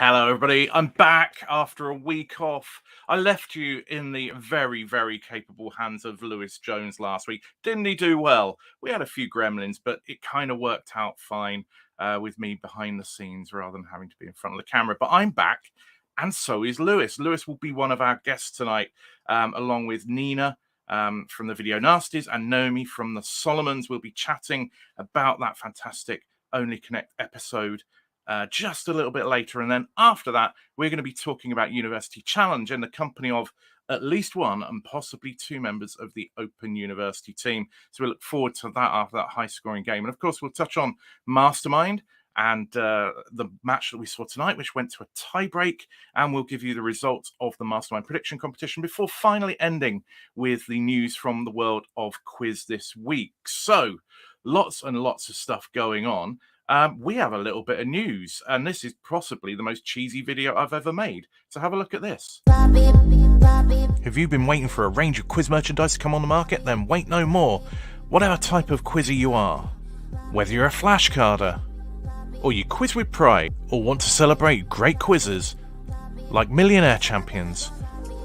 Hello, everybody. I'm back after a week off. I left you in the very, very capable hands of Lewis Jones last week. Didn't he do well? We had a few gremlins, but it kind of worked out fine with me behind the scenes rather than having to be in front of the camera. But I'm back, and so is Lewis. Lewis will be one of our guests tonight, along with Nina from the video Nasties and Naomi from the Solomons. We'll be chatting about that fantastic Only Connect episode just a little bit later. And then after that, we're going to be talking about University Challenge in the company of at least one and possibly two members of the Open University team. So we look forward to that after that high-scoring game. And of course, we'll touch on Mastermind and the match that we saw tonight, which went to a tie-break. And we'll give you the results of the Mastermind prediction competition before finally ending with the news from the world of quiz this week. So lots and lots of stuff going on. We have a little bit of news, and this is possibly the most cheesy video I've ever made. So have a look at this. Have you been waiting for a range of quiz merchandise to come on the market? Then wait no more. Whatever type of quizzer you are, whether you're a flashcarder, or you quiz with pride, or want to celebrate great quizzes like Millionaire Champions,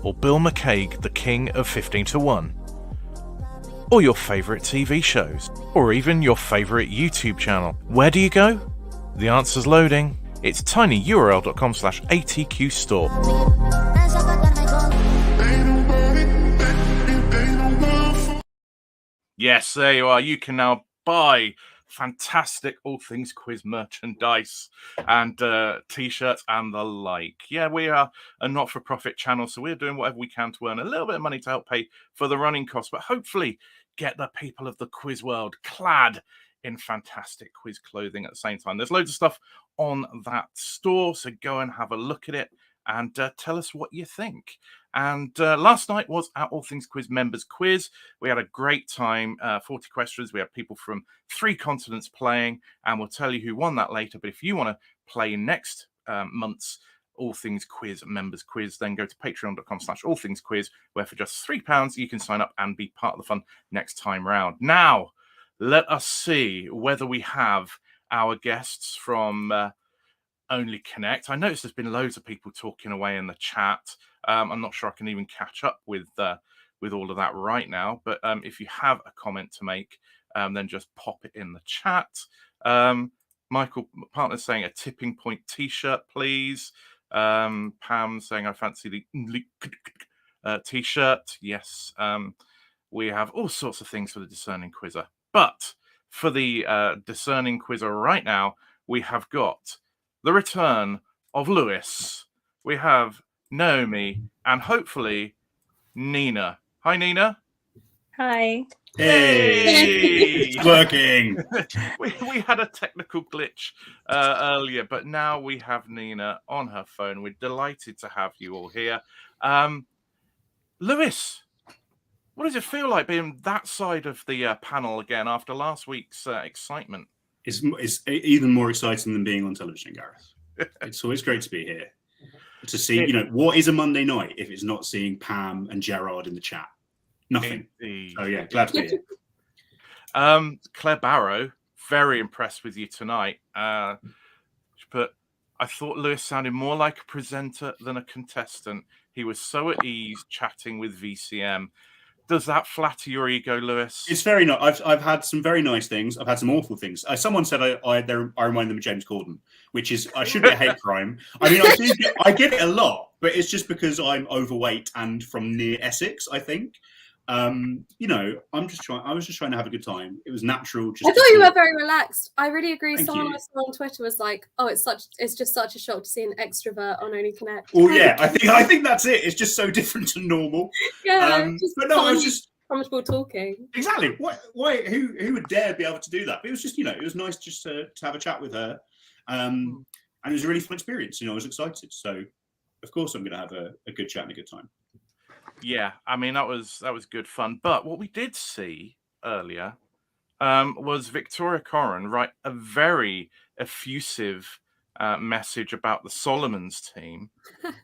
or Bill McCaig, the king of 15 to 1, or your favourite TV shows, or even your favourite YouTube channel. Where do you go? The answer's loading. It's tinyurl.com/ATQ store. Yes, there you are. You can now buy fantastic All Things Quiz merchandise and t-shirts and the like. Yeah, we are a not-for-profit channel, so we're doing whatever we can to earn a little bit of money to help pay for the running costs, but hopefully get the people of the quiz world clad in fantastic quiz clothing at the same time. There's loads of stuff on that store, so go and have a look at it and tell us what you think. And last night was our All Things Quiz members quiz. We had a great time, 40 questions. We had people from 3 continents playing, and we'll tell you who won that later. But if you want to play next month's All Things Quiz members quiz, then go to patreon.com/allthingsquiz, where for just £3 you can sign up and be part of the fun next time round. Now, let us see whether we have our guests from Only Connect. I noticed there's been loads of people talking away in the chat. I'm not sure I can even catch up with all of that right now. But if you have a comment to make, then just pop it in the chat. Michael Partner's saying a tipping point T-shirt, please. Pam saying I fancy the T-shirt. Yes. We have all sorts of things for the discerning quizzer. But for the discerning quizzer right now, we have got the return of Lewis. We have Naomi and hopefully Nina. Hi, Nina. Hi. Hey, it's working. we had a technical glitch earlier, but now we have Nina on her phone. We're delighted to have you all here. Lewis, what does it feel like being that side of the panel again after last week's excitement? It's even more exciting than being on television, Gareth. It's always great to be here. To see, what is a Monday night if it's not seeing Pam and Gerard in the chat? Nothing. Indeed. Oh, yeah, glad to be here. Claire Barrow, very impressed with you tonight. But I thought Lewis sounded more like a presenter than a contestant. He was so at ease chatting with VCM. Does that flatter your ego, Lewis? It's very nice. I've had some very nice things. I've had some awful things. Someone said I remind them of James Corden, which is I should be a hate crime. I mean, I get it a lot, but it's just because I'm overweight and from near Essex, I think. I was just trying to have a good time. It was natural. I thought you were very relaxed. I really agree. Thank Someone you. I saw on Twitter was like, "Oh, it's just such a shock to see an extrovert on Only Connect." Oh yeah, I think that's it. It's just so different to normal. Yeah, but no, I was just comfortable talking. Exactly. Who would dare be able to do that? But it was just, it was nice just to have a chat with her, and it was a really fun experience. I was excited. So, of course, I'm going to have a good chat and a good time. Yeah, I mean that was good fun. But what we did see earlier was Victoria Corrin write a very effusive message about the Solomons team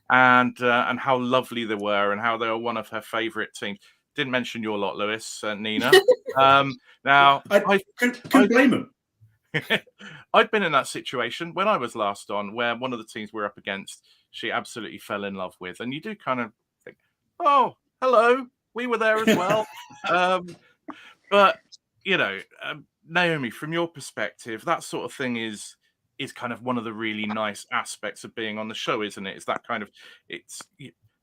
and how lovely they were and how they were one of her favourite teams. Didn't mention your lot, Lewis, Nina. Now I couldn't blame them. I've been in that situation when I was last on, where one of the teams we're up against, she absolutely fell in love with, and you do kind of think, "Oh, hello, we were there as well." But you know, Naomi, from your perspective, that sort of thing is kind of one of the really nice aspects of being on the show, isn't it? Is that kind of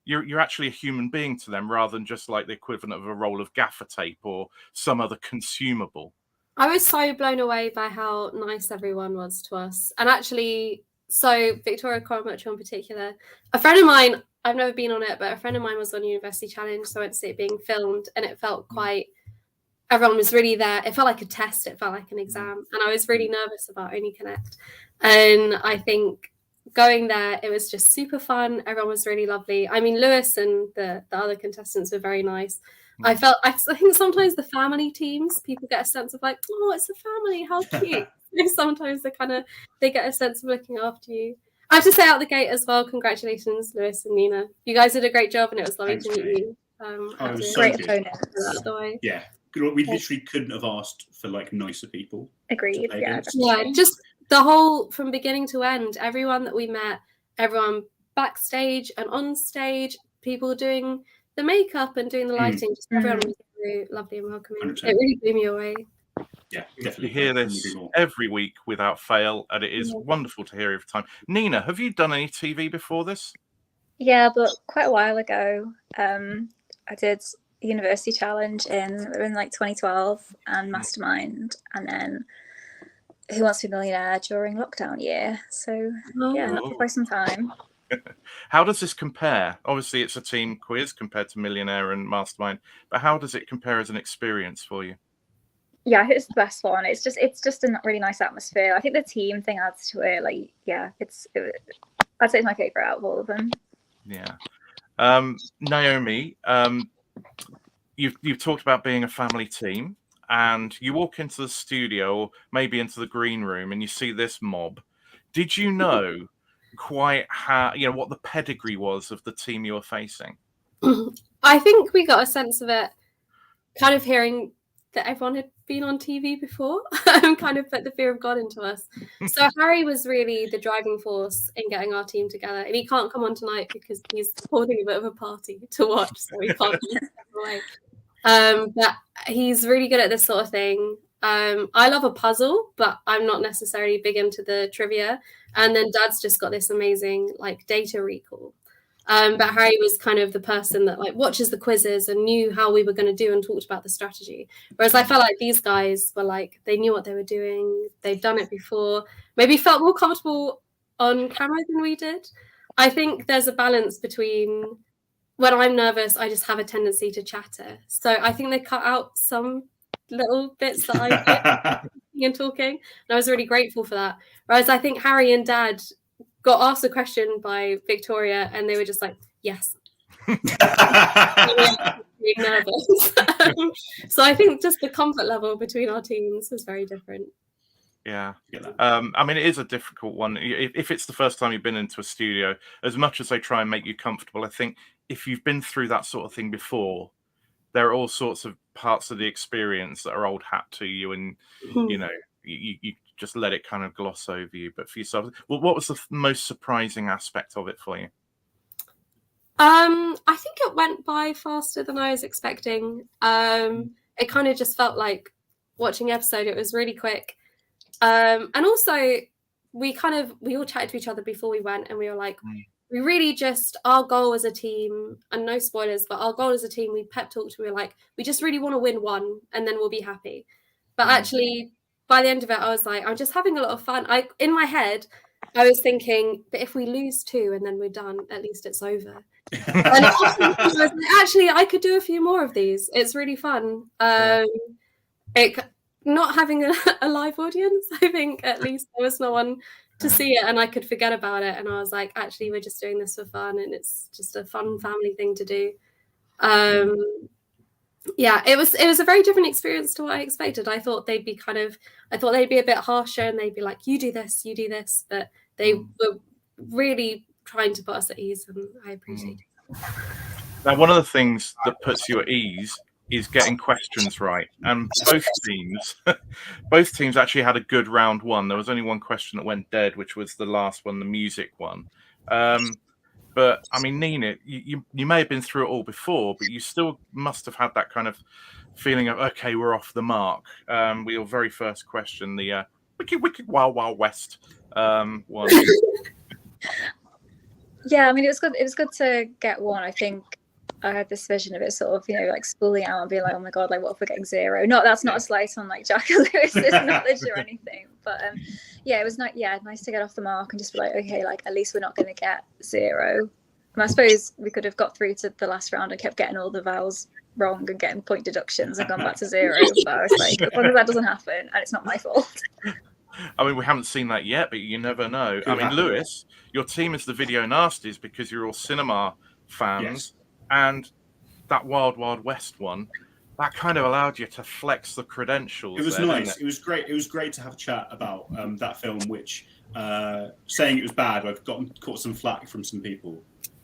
you're actually a human being to them rather than just like the equivalent of a roll of gaffer tape or some other consumable. I was so blown away by how nice everyone was to us. And actually, so Victoria Cormacher in particular, a friend of mine, I've never been on it, but a friend of mine was on University Challenge, so I went to see it being filmed, and it felt quite, everyone was really there. It felt like a test, it felt like an exam, and I was really nervous about Only Connect. And I think going there, it was just super fun. Everyone was really lovely. I mean, Lewis and the other contestants were very nice. I think sometimes the family teams, people get a sense of like, oh, it's a family, how cute. Sometimes they get a sense of looking after you. I have to say out the gate as well, congratulations, Lewis and Nina. You guys did a great job, and it was lovely to meet you. It was so great good. opponents. Yeah, we literally couldn't have asked for like nicer people. Agreed. Yeah. Just the whole, from beginning to end, everyone that we met, everyone backstage and on stage, people doing the makeup and doing the lighting, just everyone was really lovely and welcoming. 100%. It really blew me away. Yeah, definitely. You hear this every week without fail, and it is wonderful to hear every time. Nina, have you done any TV before this? Yeah, but quite a while ago. I did the University Challenge in like 2012 and Mastermind, and then Who Wants to Be a Millionaire during lockdown year. So yeah, that took quite some time. How does this compare? Obviously, it's a team quiz compared to Millionaire and Mastermind, but how does it compare as an experience for you? Yeah, I think it's the best one. It's just a really nice atmosphere. I think the team thing adds to it. Like, yeah, I'd say it's my favorite out of all of them. Yeah. Naomi, you've talked about being a family team, and you walk into the studio or maybe into the green room and you see this mob. Did you know quite how, what the pedigree was of the team you were facing? I think we got a sense of it kind of hearing that everyone had been on TV before and kind of put the fear of God into us. So Harry was really the driving force in getting our team together, and he can't come on tonight because he's holding a bit of a party to watch, so he can't step away. But he's really good at this sort of thing. I love a puzzle, but I'm not necessarily big into the trivia. And then Dad's just got this amazing like data recall. But Harry was kind of the person that like watches the quizzes and knew how we were going to do and talked about the strategy. Whereas I felt like these guys were like, they knew what they were doing. They'd done it before, maybe felt more comfortable on camera than we did. I think there's a balance between when I'm nervous, I just have a tendency to chatter. So I think they cut out some little bits that I did and talking. And I was really grateful for that. Whereas I think Harry and Dad got asked a question by Victoria and they were just like, yes. Being nervous. So I think just the comfort level between our teams was very different. Yeah. I mean, it is a difficult one. If it's the first time you've been into a studio, as much as they try and make you comfortable, I think if you've been through that sort of thing before, there are all sorts of parts of the experience that are old hat to you, and you just let it kind of gloss over you. But for yourself, well, what was the most surprising aspect of it for you? I think it went by faster than I was expecting. It kind of just felt like watching the episode. It was really quick. And also we all chatted to each other before we went, and we were like, we really just, our goal as a team, and no spoilers, but our goal as a team, we pep talked, we were like, we just really want to win one and then we'll be happy. But actually by the end of it, I was like, I'm just having a lot of fun. In my head, I was thinking, but if we lose 2 and then we're done, at least it's over. And actually, I could do a few more of these. It's really fun. Not having a live audience, I think at least there was no one to see it, and I could forget about it. And I was like, actually, we're just doing this for fun, and it's just a fun family thing to do. Yeah, it was a very different experience to what I expected. I thought they'd be a bit harsher, and they'd be like, you do this, but they were really trying to put us at ease, and I appreciate it. Now, one of the things that puts you at ease is getting questions right, and both teams actually had a good round one. There was only one question that went dead, which was the last one, the music one. But I mean, Nina, you may have been through it all before, but you still must have had that kind of feeling of, okay, we're off the mark. With your very first question, the wicked wild wild west one. Yeah, I mean, it was good. It was good to get one. I think I had this vision of it sort of, like spooling out and being like, oh my God, like what if we're getting 0? That's not a slight on like Jack and Lewis's knowledge or anything. But yeah, it was nice to get off the mark and just be like, okay, like at least we're not going to get 0. And I suppose we could have got through to the last round and kept getting all the vowels wrong and getting point deductions and gone back to 0. But I was like, as long as that doesn't happen and it's not my fault. I mean, we haven't seen that yet, but you never know. I mean, Lewis, your team is the Video Nasties because you're all cinema fans. Yes. And that Wild Wild West one, that kind of allowed you to flex the credentials. It was there, nice. It was great. It was great to have a chat about that film, which saying it was bad, I've caught some flack from some people.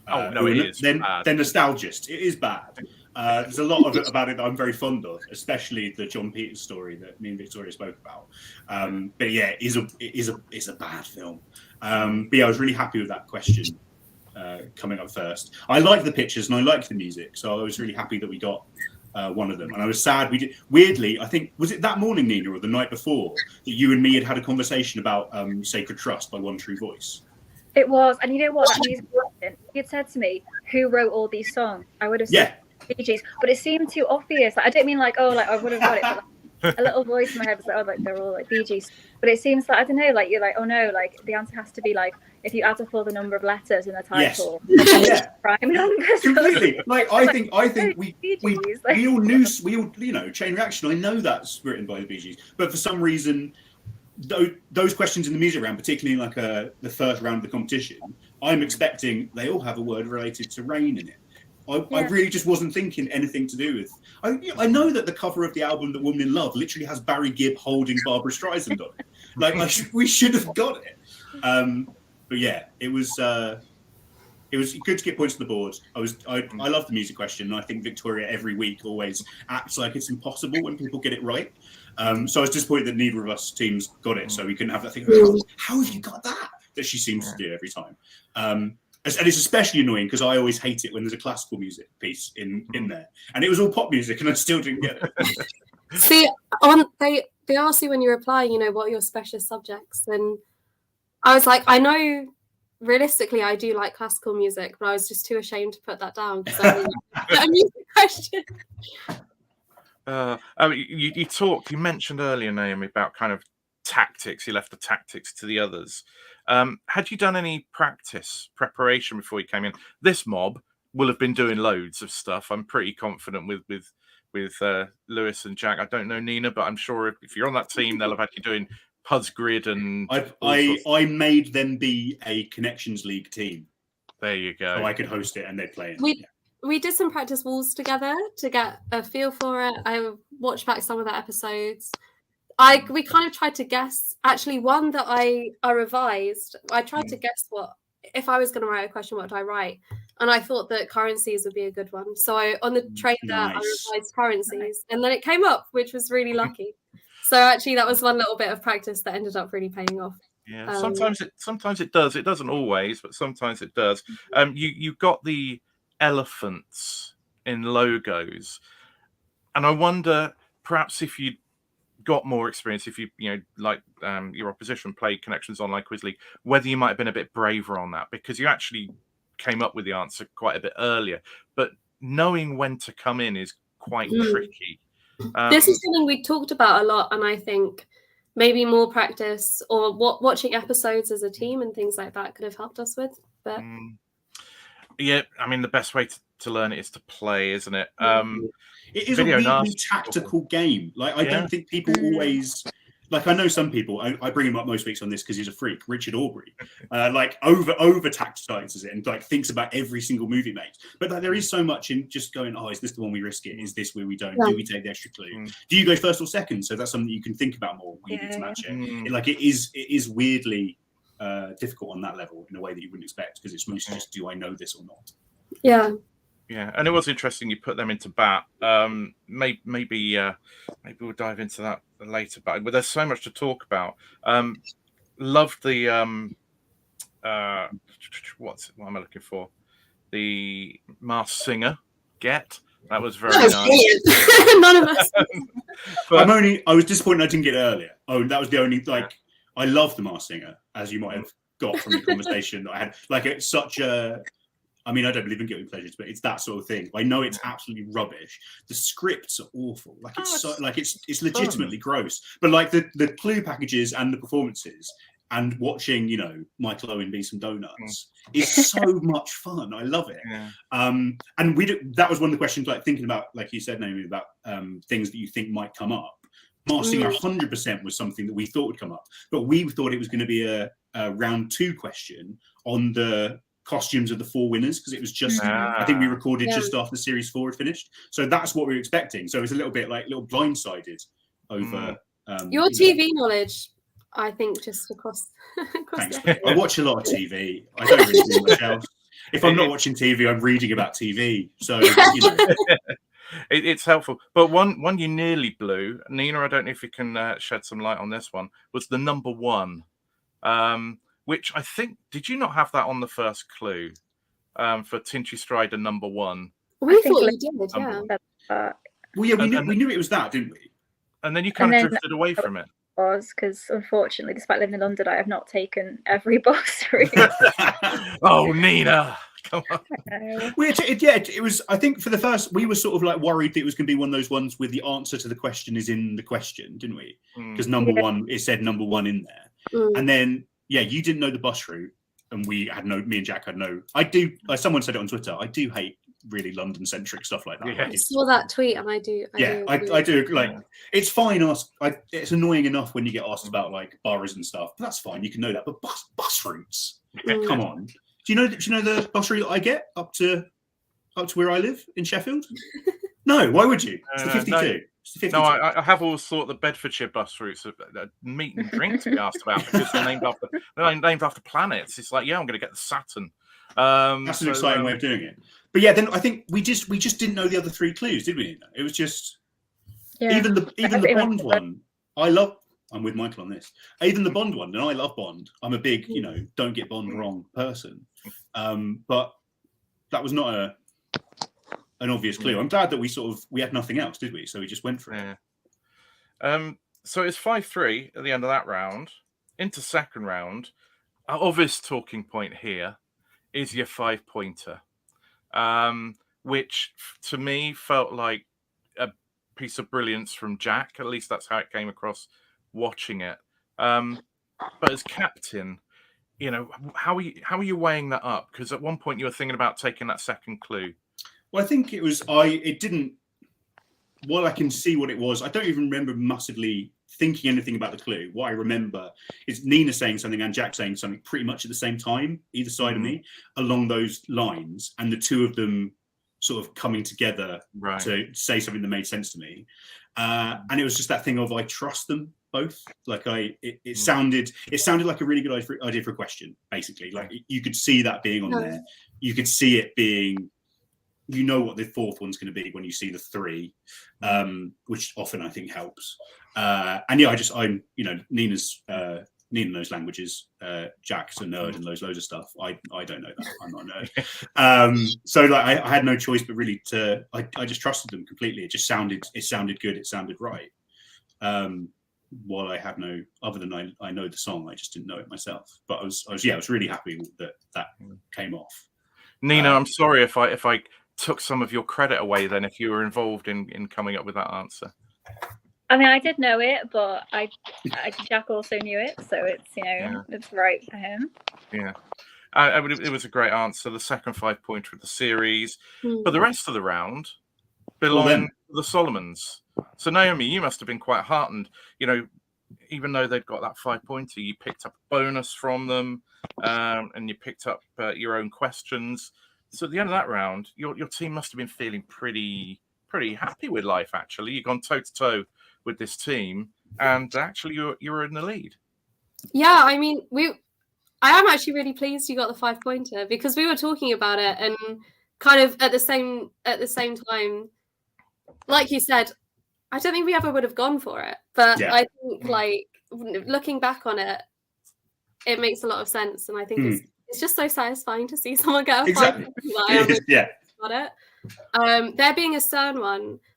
Oh, no, it is bad. They're nostalgists. It is bad. There's a lot of it about it that I'm very fond of, especially the John Peters story that me and Victoria spoke about. But yeah, it is a bad film. But yeah, I was really happy with that question coming up first. I like the pictures and I like the music, so I was really happy that we got one of them. And I was sad we did. Weirdly, I think, was it that morning, Nina, or the night before, that you and me had a conversation about Sacred Trust by One True Voice? It was, and you know what? That music question, he had said to me, "Who wrote all these songs?" I would have said Bee Gees, but it seemed too obvious. Like, I don't mean like, oh, like I would have got it. But, like, a little voice in my head was like, oh, like they're all like Bee Gees. But it seems like, I don't know, like you're like, oh no, like the answer has to be like if you add up all the number of letters in the title. Yes. Prime numbers. Completely. Like I think we all knew, Chain Reaction. I know that's written by the Bee Gees, but for some reason, those questions in the music round, particularly like the first round of the competition, I'm expecting they all have a word related to rain in it. I really just wasn't thinking anything to do with. I know that the cover of the album, "The Woman in Love," literally has Barry Gibb holding Barbara Streisand on it. Like we should have got it. But yeah, it was good to get points on the board. I love the music question, and I think Victoria every week always acts like it's impossible when people get it right. So I was disappointed that neither of us teams got it, so we couldn't have that thing. How have you got that she seems to do every time? And it's especially annoying because I always hate it when there's a classical music piece in there, and it was all pop music, and I still didn't get it. See, they asked you when you reply, what are your specialist subjects, and I was like, I know realistically I do like classical music, but I was just too ashamed to put that down because I mean, a music question. I mean, you mentioned earlier, Naomi, about kind of tactics. You left the tactics to the others. Had you done any preparation before you came in? This mob will have been doing loads of stuff. I'm pretty confident with Lewis and Jack. I don't know Nina, but I'm sure if you're on that team, they'll have had you doing Puzz Grid and. I made them be a Connections League team. There you go. So I could host it and they'd play it. We did some practice walls together to get a feel for it. I watched back some of the episodes. We kind of tried to guess. Actually, one that I revised, I tried to guess what, if I was going to write a question, what would I write? And I thought that currencies would be a good one. So on the train I revised currencies, and then it came up, which was really lucky. So actually, that was one little bit of practice that ended up really paying off. Yeah, sometimes it does. It doesn't always, but sometimes it does. You got the elephants in logos, and I wonder perhaps if you got more experience, if you your opposition played Connections Online Quiz League, whether you might have been a bit braver on that, because you actually came up with the answer quite a bit earlier, but knowing when to come in is quite tricky. This is something we talked about a lot, and I think maybe more practice or watching episodes as a team and things like that could have helped us with. But yeah, I mean, the best way to learn it is to play, isn't it? It is a really tactical game. Like, I don't think people always... Like, I know some people, I bring him up most weeks on this because he's a freak, Richard Aubrey, over tacticizes it and like thinks about every single move he makes. But like, there is so much in just going, is this the one we risk it? Is this where we don't? Do we take the extra clue? Do you go first or second? So that's something you can think about more when you need to match it. Like, it is weirdly difficult on that level in a way that you wouldn't expect, because it's mostly just, do I know this or not? Yeah. Yeah, and it was interesting you put them into bat. Maybe we'll dive into that later. But there's so much to talk about. Loved the what am I looking for? The Masked Singer. That was very nice. None of us. But, I was disappointed I didn't get it earlier. Oh, that was the only I love the Masked Singer, as you might have got from the conversation that I had. Like, it's such a. I mean, I don't believe in guilty pleasures, but it's that sort of thing. I know it's absolutely rubbish. The scripts are awful. Like, it's legitimately gross. But like the clue packages and the performances and watching, Michael Owen be some donuts is so much fun. I love it. Yeah. And that was one of the questions, like thinking about, like you said, Naomi, about things that you think might come up. Masked Singer 100% was something that we thought would come up, but we thought it was going to be a round 2 question on the costumes of the 4 winners, because it was just I think we recorded just after series 4 had finished, so that's what we were expecting. So it was a little bit like blindsided over your TV knowledge, I think, just across thanks. I watch a lot of TV. I don't really do much else. If I'm not watching TV, I'm reading about TV, so it's helpful. But one you nearly blew, Nina, I don't know if you can shed some light on this one, was the number 1, which I think, did you not have that on the first clue for Tinchy Strider number 1? We thought you did, yeah. Well, yeah, we knew it was that, didn't we? And then you kind of drifted away from it. Because unfortunately, despite living in London, I have not taken every bus route. Oh, Nina, come on. It was. I think for the first, we were sort of like worried that it was going to be one of those ones where the answer to the question is in the question, didn't we? Because number 1, it said number 1 in there, and then you didn't know the bus route, and me and Jack had no. I do. Someone said it on Twitter. I do hate really London-centric stuff like that. Yeah. I saw that tweet, and I do. I do. Like, it's fine. It's annoying enough when you get asked about like boroughs and stuff, but that's fine. You can know that. But bus routes, come on. Do you know the bus route that I get up to where I live in Sheffield? No. Why would you? It's the 52. No, I have always thought the Bedfordshire bus routes are meat and drink to be asked about, because they're named after planets. It's like, I'm going to get the Saturn. That's an exciting way of doing it. But yeah, then I think we just didn't know the other 3 clues, did we? It was just even the Bond one. I'm with Michael on this. Even the Bond one, and I love Bond. I'm a big, don't get Bond wrong person. But that was not an obvious clue. I'm glad that we had nothing else, did we? So we just went for it. So it's 5-3 at the end of that round. Into second round. Our obvious talking point here is your 5-pointer, which to me felt like a piece of brilliance from Jack. At least that's how it came across watching it. But as captain, how are you weighing that up? Because at one point you were thinking about taking that second clue. Well, I think it didn't. While I can see what it was, I don't even remember massively thinking anything about the clue. What I remember is Nina saying something and Jack saying something pretty much at the same time, either side of me, along those lines, and the two of them sort of coming together to say something that made sense to me. And it was just that thing of, I trust them both. Like it sounded like a really good idea for a question, basically. Like you could see that being on there. You could see it being, what the 4th one's going to be when you see the 3, which often I think helps. And Nina knows languages. Jack's a nerd and knows loads of stuff. I don't know that. I'm not a nerd. So like I had no choice but really I just trusted them completely. It sounded good. It sounded right. While I have no, other than I know the song, I just didn't know it myself. But I was really happy that came off. Nina, I'm sorry if I took some of your credit away then, if you were involved in coming up with that answer. I mean, I did know it, but Jack also knew it, so it's it's right for him. Yeah, it was a great answer. The second 5-pointer of the series, but the rest of the round belonged to the Solomons. So Naomi, you must have been quite heartened. Even though they'd got that 5-pointer, you picked up a bonus from them, and you picked up your own questions. So at the end of that round, your team must have been feeling pretty happy with life. Actually, you've gone toe to toe with this team, and actually you were in the lead. Yeah, I mean, I am actually really pleased you got the 5-pointer, because we were talking about it, and kind of at the same time, like you said, I don't think we ever would have gone for it. But Yeah. I think, like, looking back on it, it makes a lot of sense, and I think it's just so satisfying to see someone get a Exactly. 5. Yeah. Got it. There being a CERN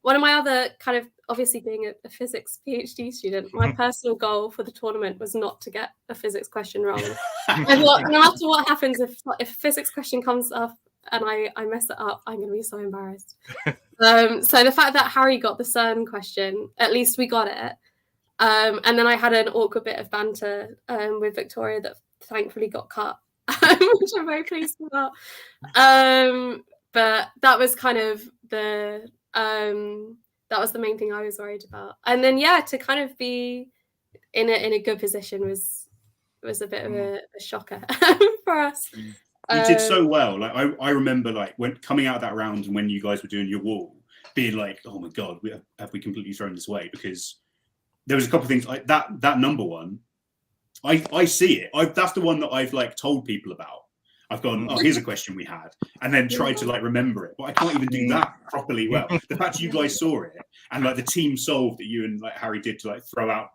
one of my other kind of, obviously being a physics PhD student, my personal goal for the tournament was not to get a physics question wrong. I thought, no matter what happens, if a physics question comes up and I mess it up, I'm going to be so embarrassed. So the fact that Harry got the CERN question, at least we got it. And then I had an awkward bit of banter with Victoria that thankfully got cut, which I'm very pleased about. But that was kind of the main thing I was worried about. And then to kind of be in a good position was a bit of a shocker for us. You did so well. Like I remember, like, when coming out of that round and when you guys were doing your wall, being like, "Oh my god, have we completely thrown this away?" Because there was a couple of things like that number one. I see it. That's the one that I've like told people about. I've gone, oh, here's a question we had, and then tried to like remember it, but I can't even do that properly well. The fact you guys saw it and like the team solved that you and like Harry did to like throw out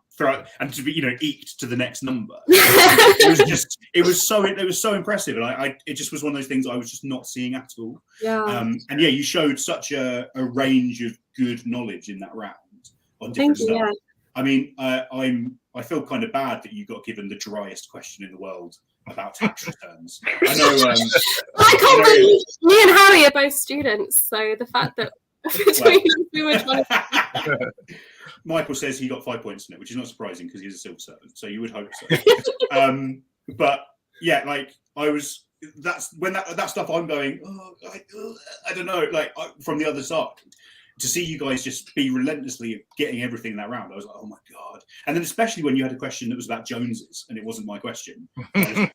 and to be eked to the next number. It was so impressive, and it just was one of those things I was just not seeing at all. Yeah. And you showed such a range of good knowledge in that round on different stuff. Yeah. I mean, I feel kind of bad that you got given the driest question in the world about tax returns. I know. I can't believe me and Harry are both students, so the fact that between us we were trying to... Michael says he got 5 points in it, which is not surprising because he's a civil servant, so you would hope so. But yeah, like that's when that stuff I'm going, I don't know, like from the other side. To see you guys just be relentlessly getting everything in that round, I was like, oh my god! And then especially when you had a question that was about Joneses and it wasn't my question. I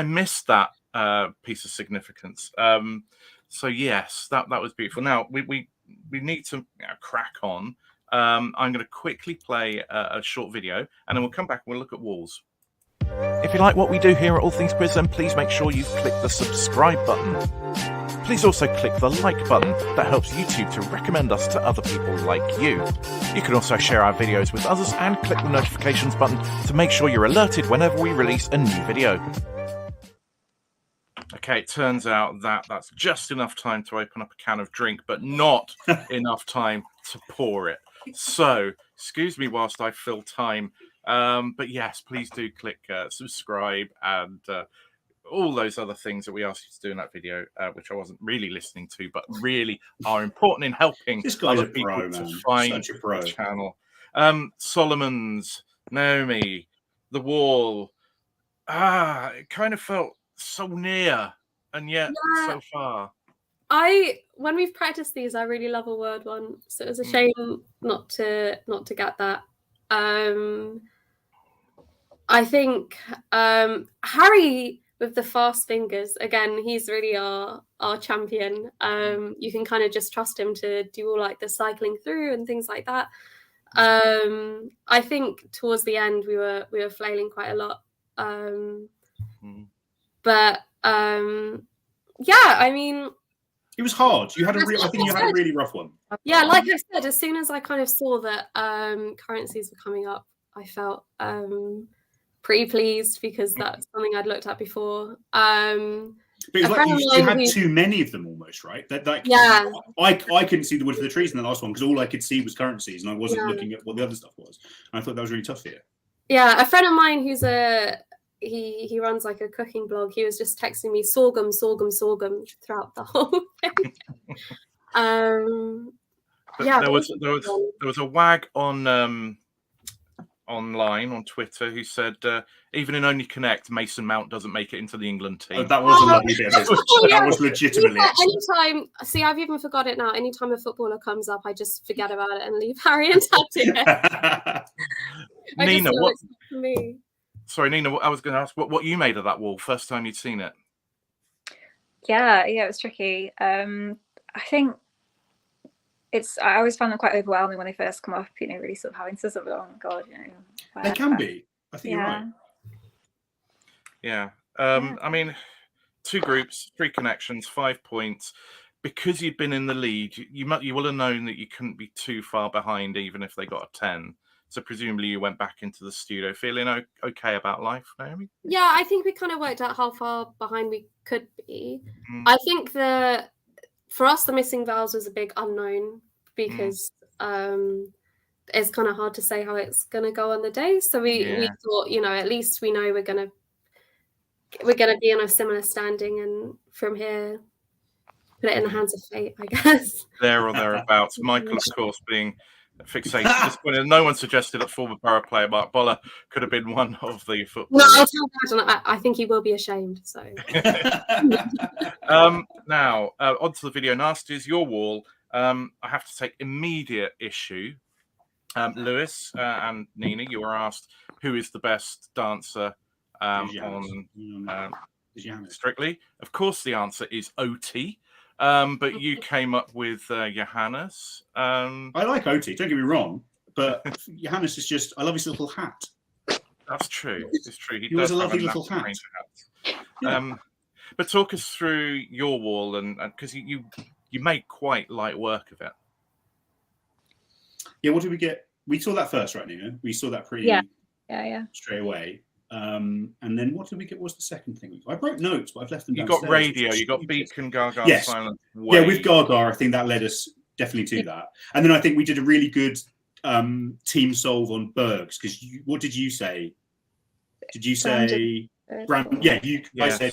missed that piece of significance. So yes, that was beautiful. Now we need to crack on. I'm going to quickly play a short video, and then we'll come back and we'll look at walls. If you like what we do here at All Things Quiz, then please make sure you click the subscribe button. Please also click the like button. That helps YouTube to recommend us to other people like you. You can also share our videos with others and click the notifications button to make sure you're alerted whenever we release a new video. Okay, it turns out that that's just enough time to open up a can of drink, but not enough time to pour it. So, excuse me whilst I fill time. But yes, please do click subscribe and all those other things that we asked you to do in that video, which I wasn't really listening to, but really are important in helping this guy's other a people pro, to man. find Such a pro. the channel. Solomon's, Naomi, The Wall. It kind of felt so near and yet so far. When we've practiced these, I really love a word one, so it was a shame not to get that. I think Harry with the fast fingers, again, he's really our champion. You can kind of just trust him to do all like the cycling through and things like that. I think towards the end we were flailing quite a lot. But yeah, I mean, it was hard. I think you had a really rough one. Yeah, like I said, as soon as I kind of saw that currencies were coming up, I felt pretty pleased because that's something I'd looked at before. But it was like you had too many of them almost, right? Yeah. I couldn't see the wood for the trees in the last one because all I could see was currencies and I wasn't looking at what the other stuff was. And I thought that was really tough here. Yeah, a friend of mine who's he runs like a cooking blog. He was just texting me sorghum throughout the whole thing. Yeah, there was a wag on online on Twitter who said even in Only Connect, Mason Mount doesn't make it into the England team. Oh, that was a lovely bit of business. That was legitimately. Anytime, see, I've even forgot it now. Anytime a footballer comes up, I just forget about it and leave Harry and Dad to it. Nina, what? Sorry, Nina, I was going to ask what you made of that wall first time you'd seen it. Yeah, it was tricky. I think I always find them quite overwhelming when they first come up, really sort of having to sort of, oh my god, They can be. I think you're right. Yeah. Yeah. I mean, 2 groups, 3 connections, 5 points. Because you'd been in the lead, you will have known that you couldn't be too far behind, even if they got a 10. So presumably you went back into the studio feeling okay about life, Naomi? Yeah, I think we kind of worked out how far behind we could be. Mm. I think for us, the missing vowels was a big unknown because it's kind of hard to say how it's going to go on the day. So we thought, at least we know we're gonna be in a similar standing, and from here, put it in the hands of fate, I guess. There or thereabouts. Michael, of course, being fixated. Disappointed. No one suggested that former Borough player Mark Boller could have been one of the No, footballers. I'll tell Dad, and I think he will be ashamed. So now onto the video. Nasties, your wall. I have to take immediate issue. Lewis and Nina, you were asked who is the best dancer on Strictly. Of course, the answer is OT. But you came up with Johannes. I like OT, don't get me wrong, but Johannes is just, I love his little hat. That's true. It's true. He wears a lovely little hat. Yeah. But talk us through your wall, and because you made quite light work of it. Yeah, what did we get? We saw that first, right, Nina? We saw that pretty straight away. And then what did we get? What was the second thing? I wrote notes, but I've left them downstairs. You got radio, you got Beacon, Gaga, yes. Silent Wave. Yeah, with Gaga, I think that led us definitely to that. And then I think we did a really good team solve on Bergs, because what did you say? Did you say Brandon? Yeah, I said,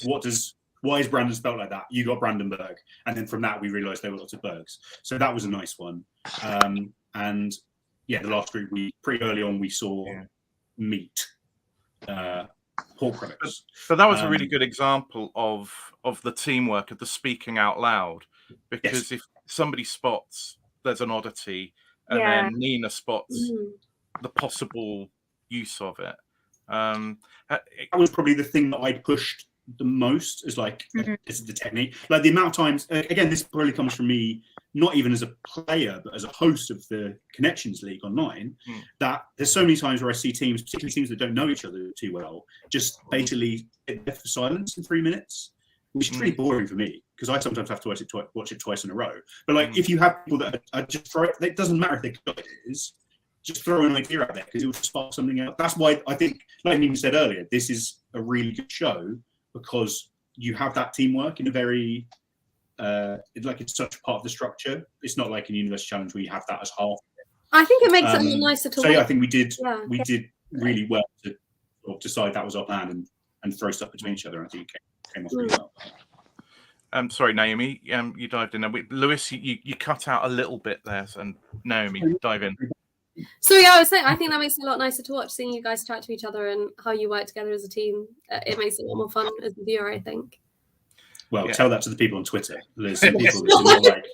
why is Brandon spelled like that? You got Brandenburg. And then from that, we realised there were lots of Bergs. So that was a nice one. And yeah, the last group, pretty early on, we saw meat. Pork products. But that was a really good example of the teamwork, of the speaking out loud, because if somebody spots there's an oddity and then Nina spots the possible use of it. That was probably the thing that I pushed the most, is like this is the technique. Like the amount of times, again, this probably comes from me, not even as a player, but as a host of the Connections League online, that there's so many times where I see teams, particularly teams that don't know each other too well, just basically get left for silence in 3 minutes, which is really boring for me, because I sometimes have to watch it twice in a row. But like, if you have people that are just throw it doesn't matter if they're good ideas, just throw an idea out there, because it will spark something else. That's why I think, like Nina said earlier, this is a really good show, because you have that teamwork in a very it's such part of the structure. It's not like an University Challenge where you have that as half. I think it makes it a lot nicer to watch. Yeah, I think we did really well to sort of decide that was our plan and throw stuff between each other. I think it came off really well. Sorry, Naomi, you dived in there. Lewis, you cut out a little bit there, and Naomi, dive in. So yeah, I was saying, I think that makes it a lot nicer to watch, seeing you guys chat to each other and how you work together as a team. It makes it a lot more fun as a viewer, I think. Well, tell that to the people on Twitter. There's some people that do not like.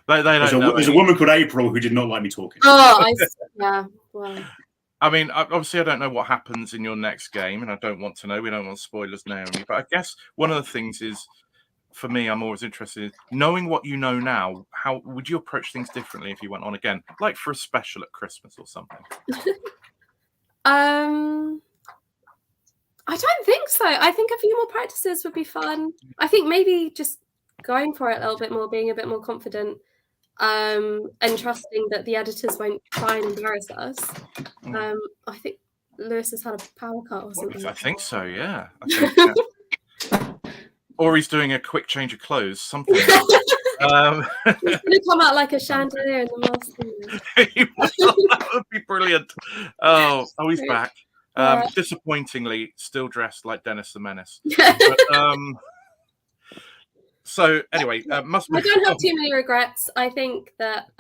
They don't know. There's a woman called April who did not like me talking. Oh, well. I mean, obviously, I don't know what happens in your next game, and I don't want to know. We don't want spoilers, Naomi. But I guess one of the things is, for me, I'm always interested in knowing what you know now. How would you approach things differently if you went on again, like for a special at Christmas or something? I don't think so. I think a few more practices would be fun. I think maybe just going for it a little bit more, being a bit more confident, and trusting that the editors won't try and embarrass us. I think Lewis has had a power cut or something. I think so, yeah. Or he's doing a quick change of clothes, something. He's going to come out like a chandelier in the mask. That would be brilliant. Oh, he's back. Disappointingly, still dressed like Dennis the Menace. But, so anyway, I don't have too many regrets. I think that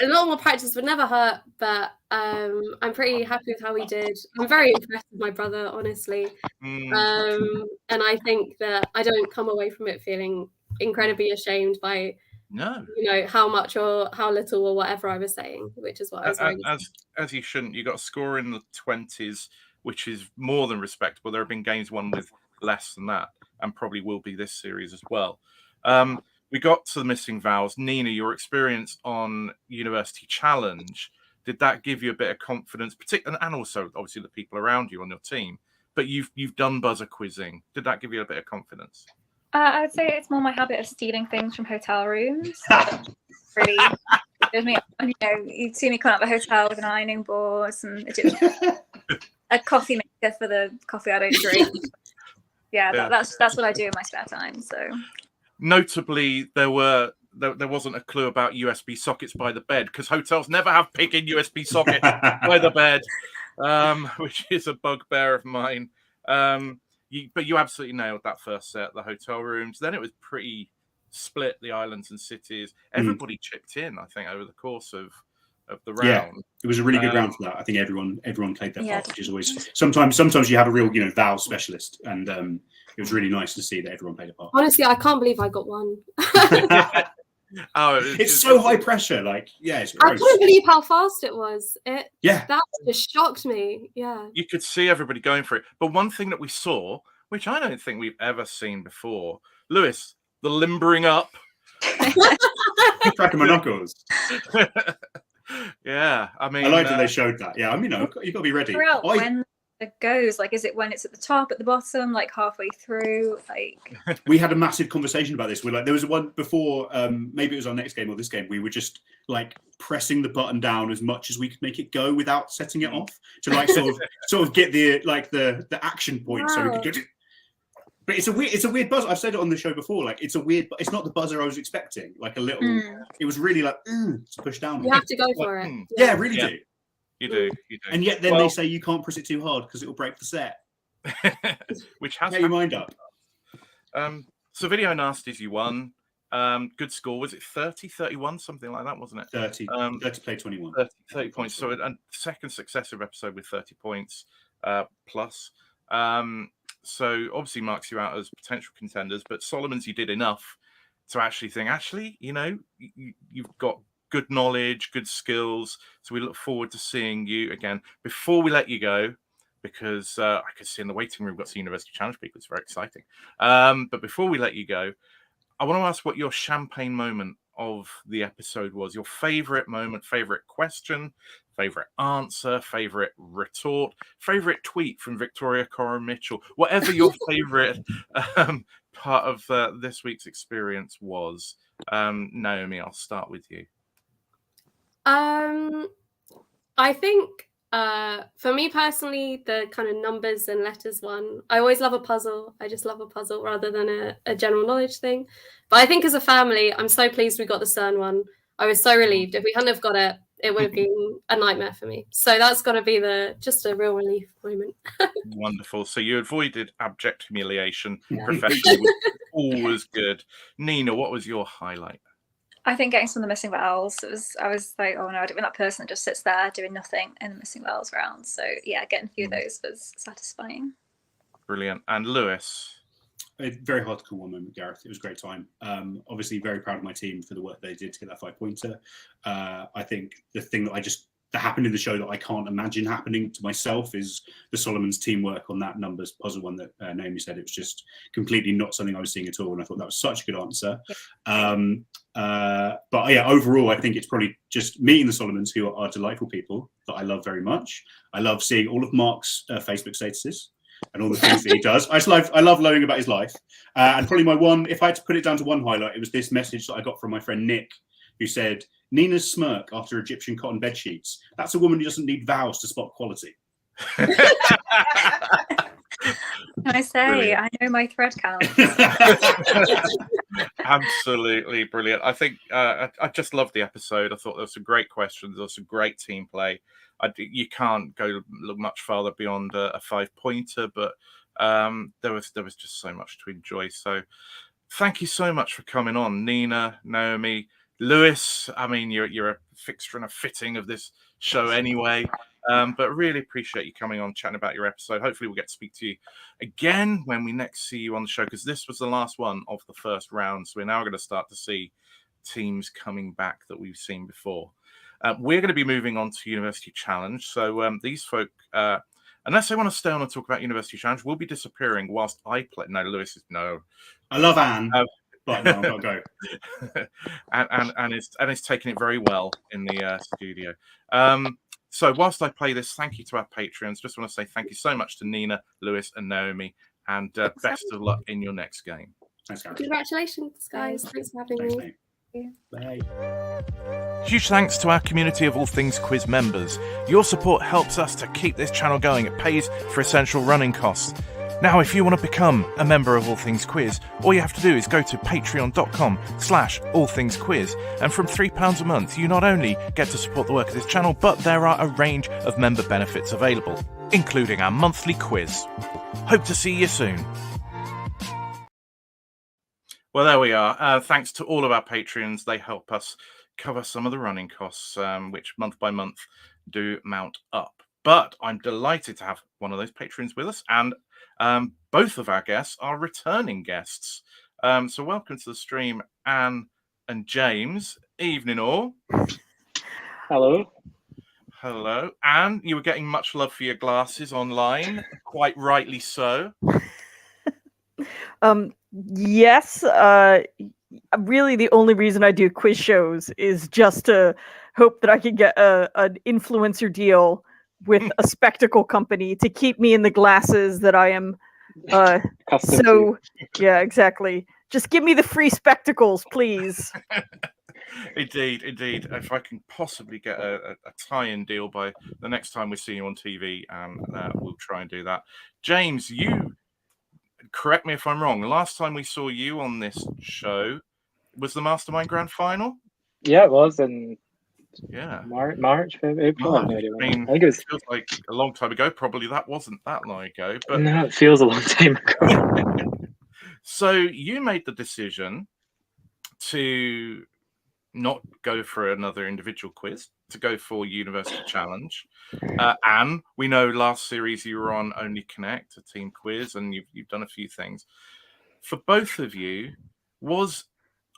a lot more practice would never hurt, but I'm pretty happy with how we did. I'm very impressed with my brother, honestly. And I think that I don't come away from it feeling incredibly ashamed by how much or how little or whatever I was saying, which is what I was as you shouldn't. You got a score in the 20s, which is more than respectable. There have been games won with less than that, and probably will be this series as well. We got to the missing vowels. Nina, your experience on University Challenge, did that give you a bit of confidence, particularly, and also obviously the people around you on your team, but you've done buzzer quizzing. Did that give you a bit of confidence? I would say it's more my habit of stealing things from hotel rooms. Really gives me, you know, you'd see me come out of a hotel with an ironing board, some a coffee maker for the coffee I don't drink. Yeah. That's what I do in my spare time. So notably, there wasn't a clue about USB sockets by the bed, because hotels never have pig-in USB sockets by the bed, which is a bugbear of mine. But you absolutely nailed that first set, the hotel rooms. Then it was pretty split, the islands and cities. Everybody chipped in, I think, over the course of the round. Yeah, it was a really good round for that. I think everyone played their part, which is always sometimes you have a real, you know, vowel specialist, and it was really nice to see that everyone played a part. Honestly, I can't believe I got one. It's so high pressure, like, yeah, it's I couldn't believe how fast it was. That just shocked me. Yeah, you could see everybody going for it. But one thing that we saw, which I don't think we've ever seen before, Lewis, the limbering up. Cracking my knuckles. Yeah, I mean, I like that they showed that. Yeah, I mean, you've got to be ready. When it goes, like, is it when it's at the top, at the bottom, like halfway through? Like, we had a massive conversation about this. We're like, there was one before, maybe it was our next game or this game. We were just like pressing the button down as much as we could make it go without setting it off, to like sort of get the action point. Wow. So we could go. But it's a weird buzzer. I've said it on the show before. Like, it's a weird. It's not the buzzer I was expecting. Like a little. It was really like to push down. You have to go for it. Yeah, really do. You do. And yet then they say you can't press it too hard because it will break the set. Which has get your mind up. So Video Nasties, you won. Good score. Was it 30, 31, something like that, wasn't it? 30. 30 play 21. 30 points. So a second successive episode with 30 points plus. So obviously marks you out as potential contenders, but Solomon's, you did enough to actually think, you know, you've got good knowledge, good skills. So we look forward to seeing you again. Before we let you go, because I could see in the waiting room, we've got some University Challenge people. It's very exciting. But before we let you go, I want to ask what your champagne moment of the episode was. Your favorite moment, favorite question, favorite answer, favorite retort, favorite tweet from Victoria Coram Mitchell, whatever your favorite part of this week's experience was. Naomi, I'll start with you. I think for me personally, the kind of numbers and letters one, I always love a puzzle. I just love a puzzle rather than a general knowledge thing. But I think as a family, I'm so pleased we got the CERN one. I was so relieved. If we hadn't have got it, it would have been a nightmare for me. So that's got to be just a real relief moment. Wonderful. So you avoided abject humiliation professionally, which is always good. Nina, what was your highlight? I think getting some of the missing vowels. I was like, oh no, I don't want that person that just sits there doing nothing in the missing vowels round. So yeah, getting a few of those was satisfying. Brilliant. And Lewis? Very hard to call one moment, Gareth. It was a great time. Obviously, very proud of my team for the work they did to get that 5-pointer. I think the thing that happened in the show that I can't imagine happening to myself is the Solomon's teamwork on that numbers puzzle one that Naomi said. It was just completely not something I was seeing at all, and I thought that was such a good answer. But yeah, overall, I think it's probably just meeting the Solomons, who are delightful people that I love very much. I love seeing all of Mark's Facebook statuses and all the things that he does. I love learning about his life. And probably my one, if I had to put it down to one highlight, it was this message that I got from my friend Nick, who said, "Nina's smirk after Egyptian cotton bed sheets. That's a woman who doesn't need vows to spot quality." Can I say, brilliant. I know my thread count. Absolutely brilliant. I think I just loved the episode. I thought there were some great questions. There was some great team play. You can't go look much farther beyond a 5-pointer, but there was just so much to enjoy. So thank you so much for coming on, Nina, Naomi, Lewis. I mean, you're a fixture and a fitting of this show anyway. But really appreciate you coming on, chatting about your episode. Hopefully we'll get to speak to you again when we next see you on the show, because this was the last one of the first round. So we're now going to start to see teams coming back that we've seen before. We're going to be moving on to University Challenge. So these folk, unless they want to stay on and talk about University Challenge, will be disappearing whilst I play. No, Lewis is no. I love Anne. But no, I've got to go. and it's taking it very well in the studio. So whilst I play this, thank you to our Patreons. Just want to say thank you so much to Nina, Lewis, and Naomi, and best of luck in your next game. Thanks, Gareth. Congratulations, guys. Thanks for having me. Mate. Bye. Huge thanks to our community of All Things Quiz members. Your support helps us to keep this channel going. It pays for essential running costs. Now, if you want to become a member of All Things Quiz, all you have to do is go to patreon.com/allthingsquiz, and from £3 a month, you not only get to support the work of this channel, but there are a range of member benefits available, including our monthly quiz. Hope to see you soon. Well, there we are. Thanks to all of our Patreons. They help us cover some of the running costs, which month by month do mount up. But I'm delighted to have one of those Patreons with us, and both of our guests are returning guests. So welcome to the stream, Anne and James. Evening all. Hello. Hello. Anne, you were getting much love for your glasses online, quite rightly so. Yes. Really, the only reason I do quiz shows is just to hope that I can get an influencer deal with a spectacle company to keep me in the glasses that I am. Yeah, exactly. Just give me the free spectacles, please. Indeed. If I can possibly get a tie-in deal by the next time we see you on TV, we'll try and do that. James, you correct me if I'm wrong. The last time we saw you on this show was the Mastermind Grand Final. Yeah, it was in March, April. I think it feels like a long time ago. Probably that wasn't that long ago, but no, it feels a long time ago. So you made the decision to not go for another individual quiz, to go for University Challenge. Anne, we know last series you were on Only Connect, a team quiz, and you've done a few things. For both of you, was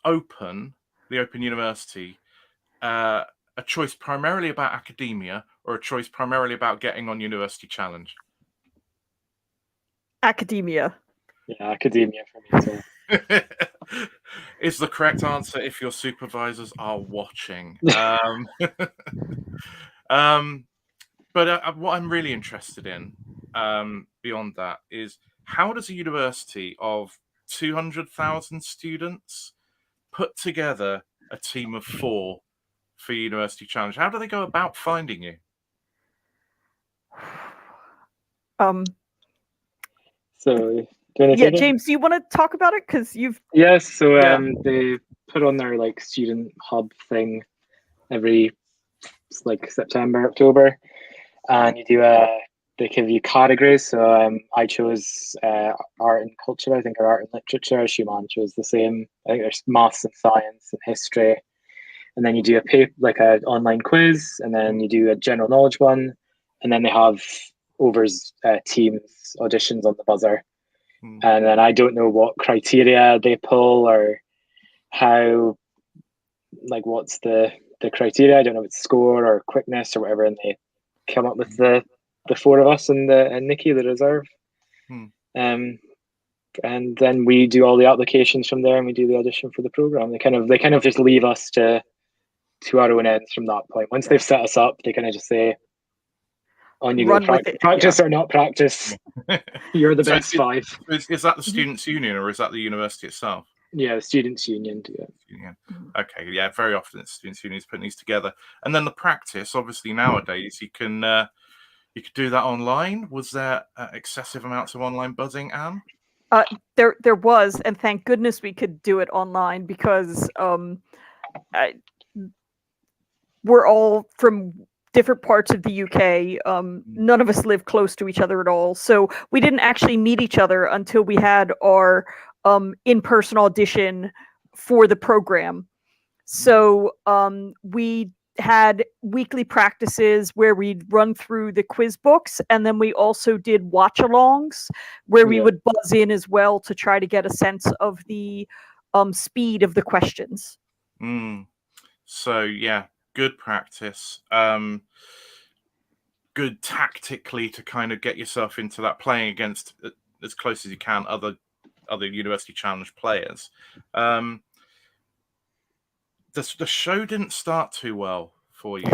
the Open University, a choice primarily about academia or a choice primarily about getting on University Challenge? Academia. Yeah, academia for me too. Is the correct answer if your supervisors are watching. But what I'm really interested in beyond that is, how does a university of 200,000 students put together a team of 4 for University Challenge? How do they go about finding you? So James, do you want to talk about it? Because you've they put on their student hub thing every September, October, and you do they give you categories. So I chose art and culture, I think, or art and literature. Schumann chose the same. I think there's maths and science and history, and then you do a paper, an online quiz, and then you do a general knowledge one, and then they have teams auditions on the buzzer. And then I don't know what criteria they pull or how, what's the criteria. I don't know if it's score or quickness or whatever, and they come up with the 4 of us and Nikki, the reserve. And then we do all the applications from there, and we do the audition for the program. They kind of just leave us to our own ends from that point. Once they've set us up, they kind of just say, on you go, practice or not practice. You're the best 5. Is that the Students' Union, or is that the university itself? Yeah, the Students' Union. Yeah. Okay, yeah, very often it's Students' Union is putting these together. And then the practice, obviously nowadays you can do that online. Was there excessive amounts of online buzzing, Anne? There was, and thank goodness we could do it online, because we're all from different parts of the UK. None of us live close to each other at all. So we didn't actually meet each other until we had our in-person audition for the program. So we had weekly practices where we'd run through the quiz books, and then we also did watch-alongs where we would buzz in as well to try to get a sense of the speed of the questions. So yeah, good practice, good tactically to kind of get yourself into that, playing against as close as you can other University Challenge players. The show didn't start too well for you.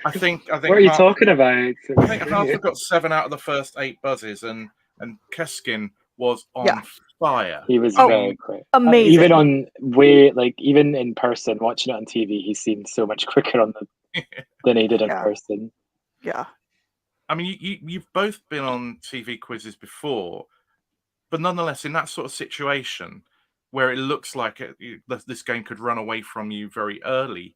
I think What are you half, talking about? I think Hartford got 7 out of the first 8 buzzes, and Keskin was on Yeah. fire. He was I very mean, quick. Amazing. Even on even in person, watching it on TV, he seemed so much quicker than he did in Yeah. person. Yeah. I mean, you've both been on TV quizzes before, but nonetheless, in that sort of situation where it looks like this game could run away from you very early,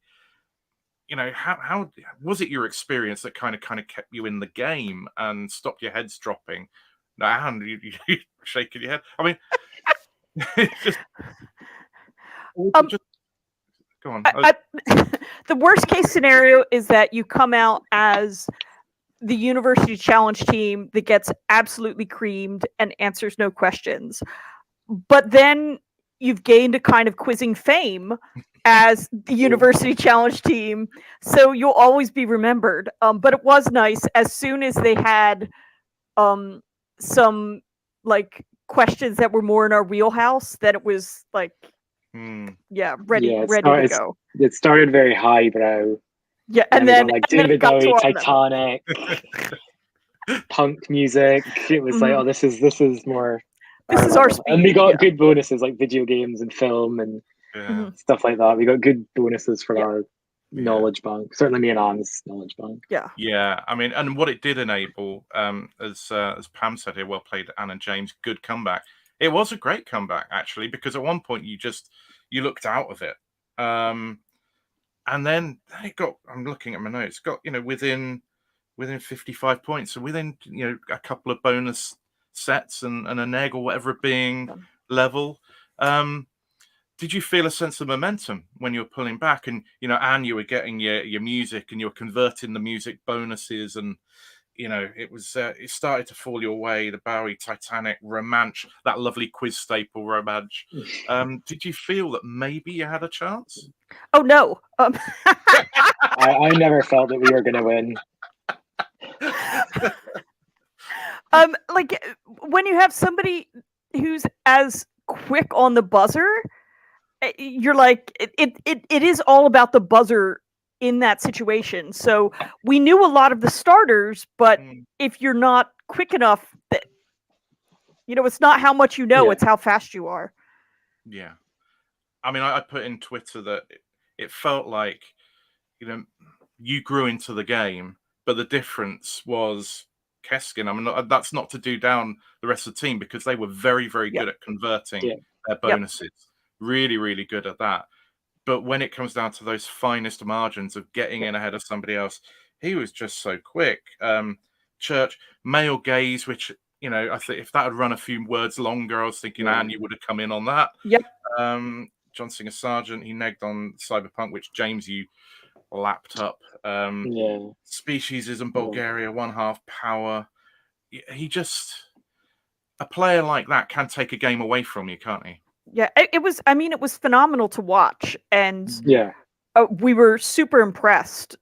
you know, how was it your experience that kind of kept you in the game and stopped your heads dropping? No, and you shaking your head. I mean, just go on. The worst case scenario is that you come out as the University Challenge team that gets absolutely creamed and answers no questions. But then you've gained a kind of quizzing fame as the University Challenge team, so you'll always be remembered. But it was nice as soon as they had some like questions that were more in our wheelhouse, that it was like, ready to go. It started very highbrow. Yeah, and then like and David Bowie, Titanic, punk music. It was like, oh, this is more. This is our speed. And we got good bonuses like video games and film and stuff like that. We got good bonuses for our knowledge bank. Certainly me and Anne's knowledge bank. Yeah. I mean, and what it did enable, as Pam said here, well played, Anne and James, good comeback. It was a great comeback actually, because at one point you looked out of it, and then it got. I'm looking at my notes. Got within 55 points, so within a couple of bonus sets and an egg or whatever being level. Did you feel a sense of momentum when you were pulling back? And Anne, you were getting your music and you were converting the music bonuses, and it was it started to fall your way. The Bowie, Titanic, Romance, that lovely quiz staple Romance. Did you feel that maybe you had a chance? Oh no. I never felt that we were going to win. Like when you have somebody who's as quick on the buzzer, you're like, it is all about the buzzer in that situation. So we knew a lot of the starters, but if you're not quick enough, it's not how much you know, it's how fast you are. Yeah. I mean, I put in Twitter that it felt like, you grew into the game, but the difference was Keskin. I mean, that's not to do down the rest of the team, because they were very, very good at converting their bonuses. Really, really good at that. But when it comes down to those finest margins of getting in ahead of somebody else, he was just so quick. Church, male gaze, which, I think if that had run a few words longer, I was thinking, Anne, you would have come in on that. Yep. John Singer Sargent, he negged on Cyberpunk, which James, you lapped up. Speciesism, Bulgaria, 1/2 power. He just, a player like that can take a game away from you, can't he? Yeah, it was. I mean, it was phenomenal to watch, and we were super impressed.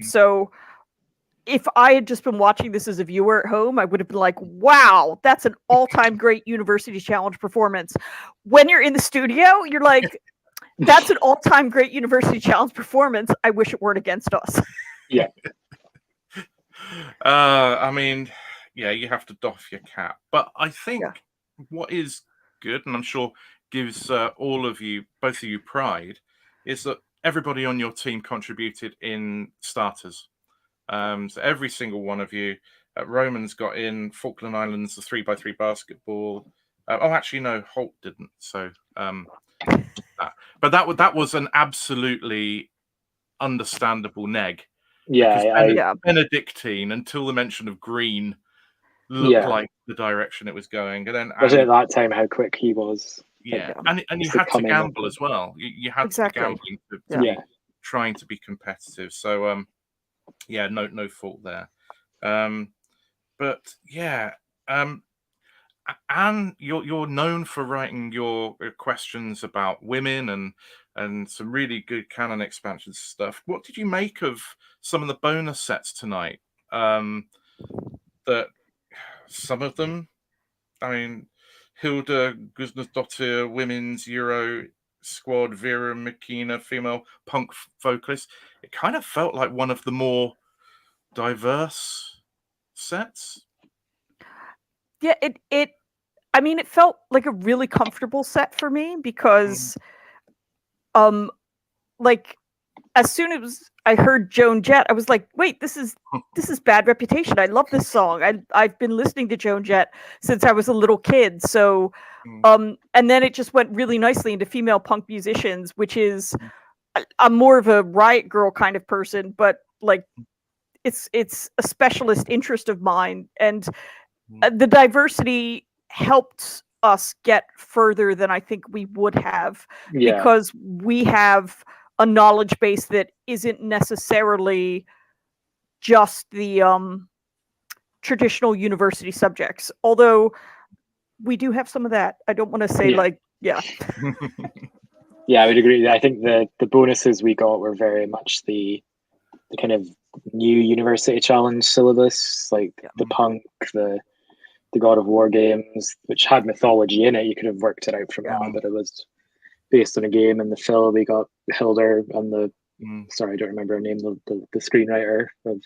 So if I had just been watching this as a viewer at home, I would have been like, "Wow, that's an all-time great University Challenge performance." When you're in the studio, you're like, "That's an all-time great University Challenge performance. I wish it weren't against us." Yeah. I mean, you have to doff your cap, but I think what is good, and I'm sure gives all of you, both of you, pride, is that everybody on your team contributed in starters. So every single one of you. Roman's got in Falkland Islands, the 3x3 basketball. Actually, no, Holt didn't. So, but that was an absolutely understandable neg. Yeah, Benedictine, until the mention of green, looked like the direction it was going, and then especially at that time, how quick he was. And you had to gamble as well. You had to be gambling to be trying to be competitive. So no fault there. But Anne, you're known for writing your questions about women and some really good canon expansion stuff. What did you make of some of the bonus sets tonight? That some of them, I mean, Hilda Guzmansdottir Women's Euro Squad, Vera Makina, female punk vocalist. It kind of felt like one of the more diverse sets. Yeah, I mean, it felt like a really comfortable set for me because, like, as soon as I heard Joan Jett, I was like, wait, this is Bad Reputation. I love this song. I've been listening to Joan Jett since I was a little kid. So, and then it just went really nicely into female punk musicians, which is, I'm more of a Riot Girl kind of person, but like, it's a specialist interest of mine, and the diversity helped us get further than I think we would have, because we have a knowledge base that isn't necessarily just the traditional university subjects, although we do have some of that. I don't want to say Yeah, I would agree. I think the bonuses we got were very much the kind of new university challenge syllabus, like the punk, the God of War games, which had mythology in it. You could have worked it out from that, but it was based on a game. And the Phil, we got Hilder and the sorry, I don't remember her name, the screenwriter of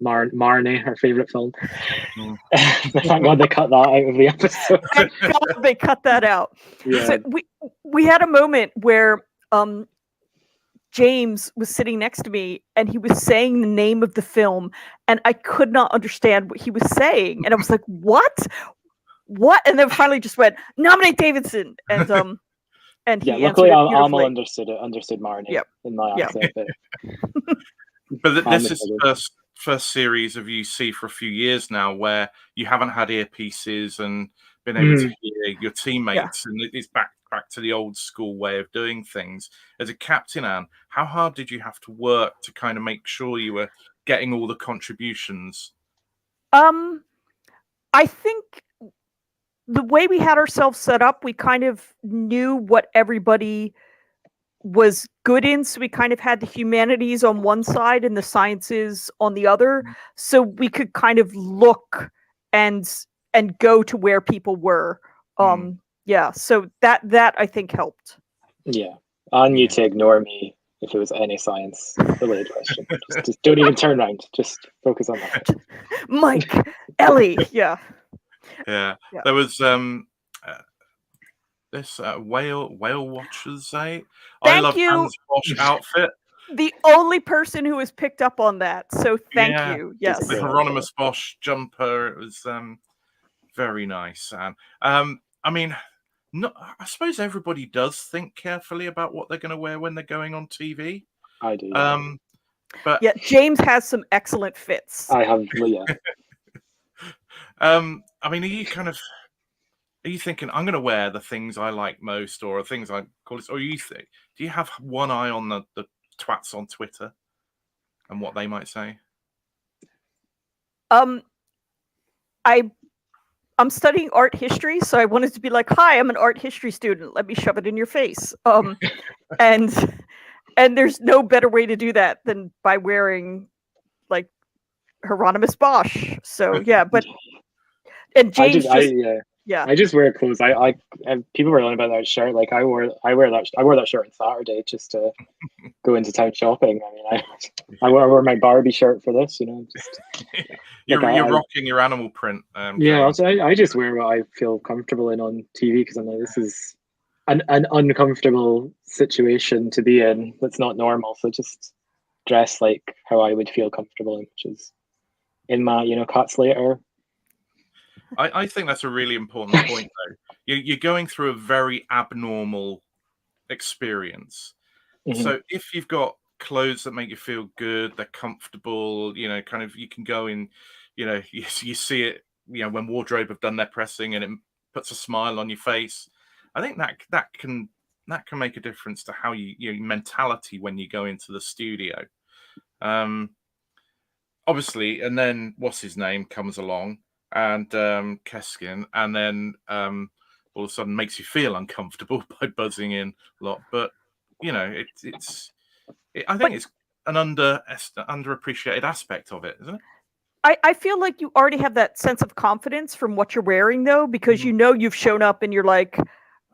Marnie, our favourite film. Thank God they cut that out of the episode. Thank God they cut that out. Yeah. So we had a moment where James was sitting next to me and he was saying the name of the film and I could not understand what he was saying. And I was like, what? And then finally just went, nominate Davidson. And he luckily Alma understood Marnie in my accent. But this is the first series of UC for a few years now where you haven't had earpieces and been able to hear your teammates, and it's back to the old school way of doing things. As a captain, Anne, how hard did you have to work to kind of make sure you were getting all the contributions? I think the way we had ourselves set up, we kind of knew what everybody was good in. So we kind of had the humanities on one side and the sciences on the other. So we could kind of look and go to where people were. So that I think helped. Yeah. I knew to ignore me if it was any science related question. Just don't even turn around. Just focus on that. Mike, Ellie, Yeah. There was this whale watchers, eh? I love Anne's Bosch outfit. The only person who has picked up on that, so thank you. Yes, the Hieronymus Bosch jumper. It was very nice, Anne. I mean, I suppose everybody does think carefully about what they're going to wear when they're going on TV. I do. But James has some excellent fits. I have, I mean, are you thinking I'm going to wear the things I like most, or things I call it, or do you have one eye on the twats on Twitter and what they might say? I'm studying art history, so I wanted to be like, hi, I'm an art history student. Let me shove it in your face. And there's no better way to do that than by wearing like Hieronymus Bosch. So yeah, and James I just wear clothes. I people were on about that shirt. Like I wore that shirt on Saturday just to go into town shopping. I mean, I wore my Barbie shirt for this. Just you're rocking your animal print. I just wear what I feel comfortable in on TV because I'm like, this is an uncomfortable situation to be in. That's not normal. So just dress like how I would feel comfortable in, which is in my Cat Slater. I think that's a really important point, though. You're going through a very abnormal experience. So if you've got clothes that make you feel good, they're comfortable, kind of, you can go in, you see it, when wardrobe have done their pressing and it puts a smile on your face. I think that can make a difference to how your mentality when you go into the studio. Obviously, and then what's his name comes along. And Keskin, and then all of a sudden makes you feel uncomfortable by buzzing in a lot. But I think it's an underappreciated aspect of it, isn't it? I feel like you already have that sense of confidence from what you're wearing, though, because you've shown up and you're like,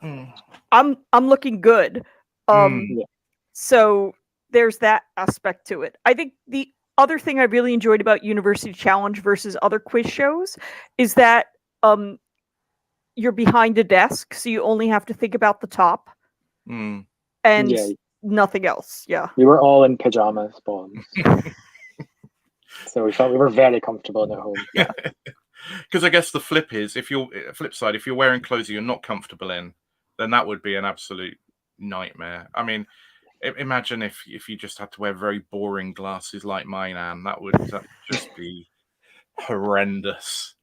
I'm looking good. Yeah. So there's that aspect to it. I think the other thing I really enjoyed about University Challenge versus other quiz shows is that you're behind a desk, so you only have to think about the top and Yeah. nothing else. Yeah. We were all in pajama spawns. So we felt we were very comfortable at home. Yeah. Because I guess the flip side, if you're wearing clothes you're not comfortable in, then that would be an absolute nightmare. I mean, imagine if you just had to wear very boring glasses like mine, Anne. That would just be horrendous.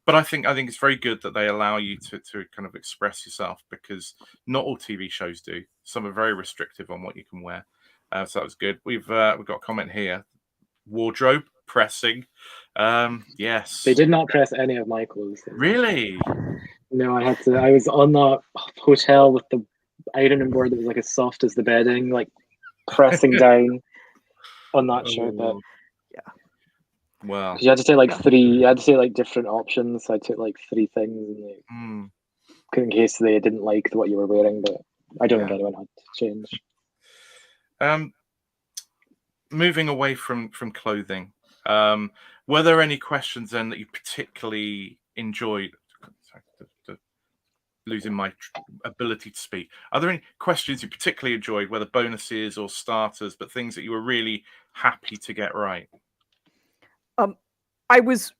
But I think it's very good that they allow you to kind of express yourself, because not all TV shows do. Some are very restrictive on what you can wear. So that was good. We've got a comment here. Wardrobe pressing. Yes. They did not press any of my clothes. Really? No, I was on that hotel with the ironing board that was like as soft as the bedding, like pressing down on that shirt. But well, you had to say like different options. So I took like 3 things and in case they didn't like what you were wearing, but I don't think anyone had to change. Moving away from clothing, were there any questions then that you particularly enjoyed? Sorry, losing my ability to speak. Are there any questions you particularly enjoyed, whether bonuses or starters, but things that you were really happy to get right? I was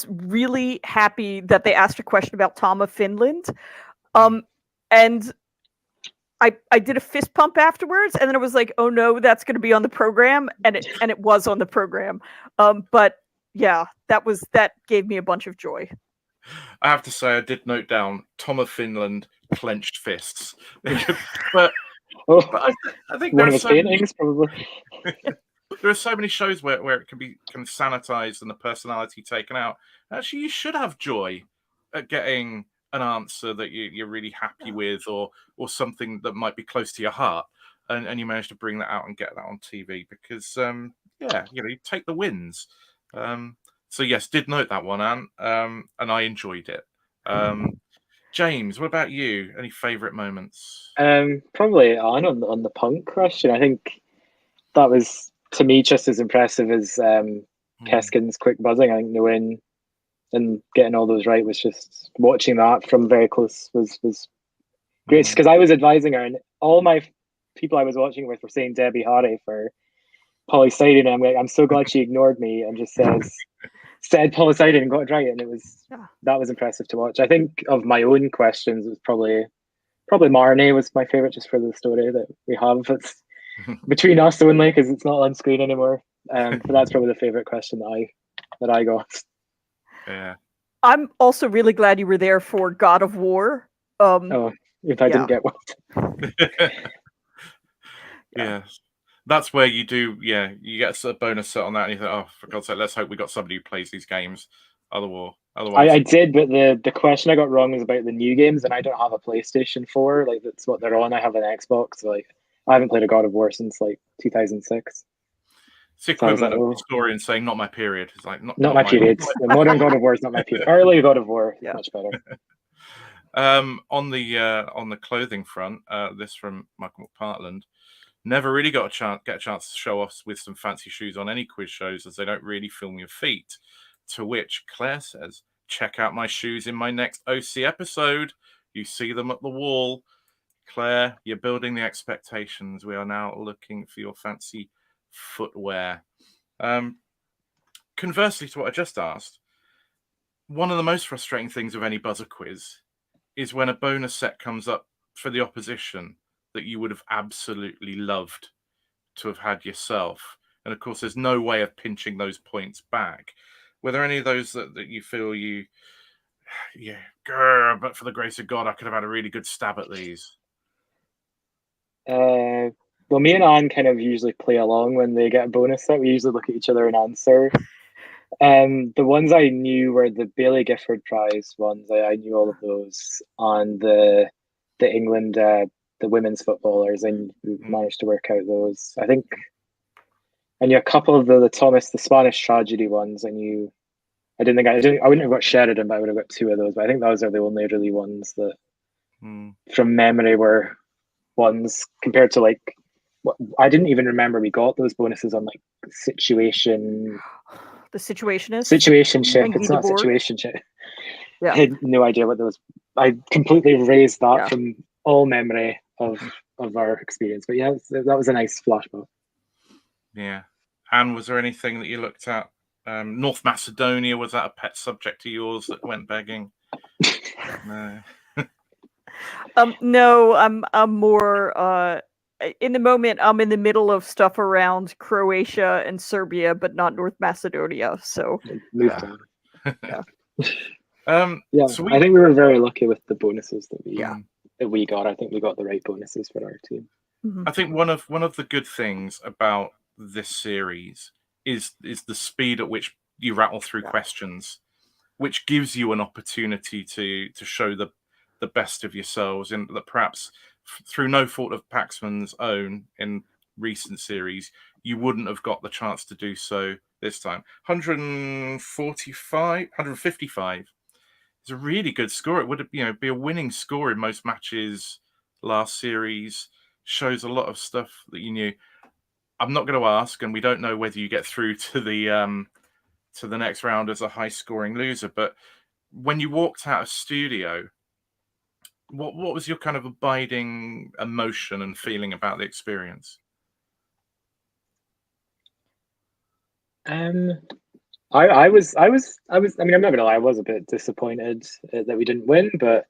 really happy that they asked a question about Tom of Finland, and I did a fist pump afterwards, and then I was like, oh no, that's going to be on the program, and it was on the program. But yeah, that gave me a bunch of joy. I have to say, I did note down Tom of Finland clenched fists, but I think one of his paintings probably. There are so many shows where it can be kind of sanitized and the personality taken out. Actually, you should have joy at getting an answer that you're really happy with, or something that might be close to your heart, and you manage to bring that out and get that on TV, because you take the wins. So yes, did note that one, Anne, and I enjoyed it. James, what about you? Any favourite moments? Probably on the punk question. I think that was, to me, just as impressive as Keskin's quick buzzing. I think the win and getting all those right was just, watching that from very close was great, because I was advising her, and all my people I was watching with were saying Debbie Harry for polystyrene, and I'm like, I'm so glad she ignored me and just said polystyrene and got it right, and that was impressive to watch. I think of my own questions, it was probably Marnie was my favorite, just for the story that we have. It's between us only, because it's not on screen anymore. But that's probably the favorite question that I got. Yeah. I'm also really glad you were there for God of War. If I didn't get one. Yeah. That's where you do, you get a bonus set on that, and you think, oh, for God's sake, let's hope we got somebody who plays these games. Otherwise, I did, but the question I got wrong was about the new games, and I don't have a PlayStation 4. Like, that's what they're on. I have an Xbox. So, like, I haven't played a God of War since like 2006. It's the equivalent of historian saying "not my period." It's like not my period. The modern God of War is not my period. Early God of War, much better. On the clothing front, this from Michael McPartland. Never really get a chance to show off with some fancy shoes on any quiz shows, as they don't really film your feet. To which Claire says, "Check out my shoes in my next OC episode. You see them at the wall." Claire, you're building the expectations. We are now looking for your fancy footwear. Conversely to what I just asked, one of the most frustrating things of any buzzer quiz is when a bonus set comes up for the opposition that you would have absolutely loved to have had yourself. And of course, there's no way of pinching those points back. Were there any of those that you feel but for the grace of God, I could have had a really good stab at these? Well, me and Anne kind of usually play along when they get a bonus set. We usually look at each other and answer. The ones I knew were the Bailey Gifford Prize ones. I knew all of those. On the England, the women's footballers, and we managed to work out those. I think I knew a couple of the Thomas, the Spanish tragedy ones. I wouldn't have got Sheridan, but I would have got 2 of those. But I think those are the only really ones that from memory were ones compared to like I didn't even remember we got those bonuses on like situation. The situationist. Situationship. And It's not Guideborg. situationship. Yeah. I had no idea what those. I completely erased that Yeah. from all memory of our experience. But yeah, that was a nice flashback. Yeah. And was there anything that you looked at? North Macedonia, was that a pet subject of yours that went begging? No. No, I'm more in the moment. I'm in the middle of stuff around Croatia and Serbia, but not North Macedonia. So Moved on. Yeah. So I think we were very lucky with the bonuses that we got. I think we got the right bonuses for our team. I think one of the good things about this series is the speed at which you rattle through questions, which gives you an opportunity to show the best of yourselves, and that perhaps through no fault of Paxman's own in recent series, you wouldn't have got the chance to do so this time. 155 is a really good score. It would be a winning score in most matches last series. Shows a lot of stuff that you knew. I'm not going to ask, and we don't know whether you get through to the next round as a high-scoring loser. But when you walked out of studio, what was your kind of abiding emotion and feeling about the experience? I was. I mean, I'm not gonna lie. I was a bit disappointed that we didn't win, but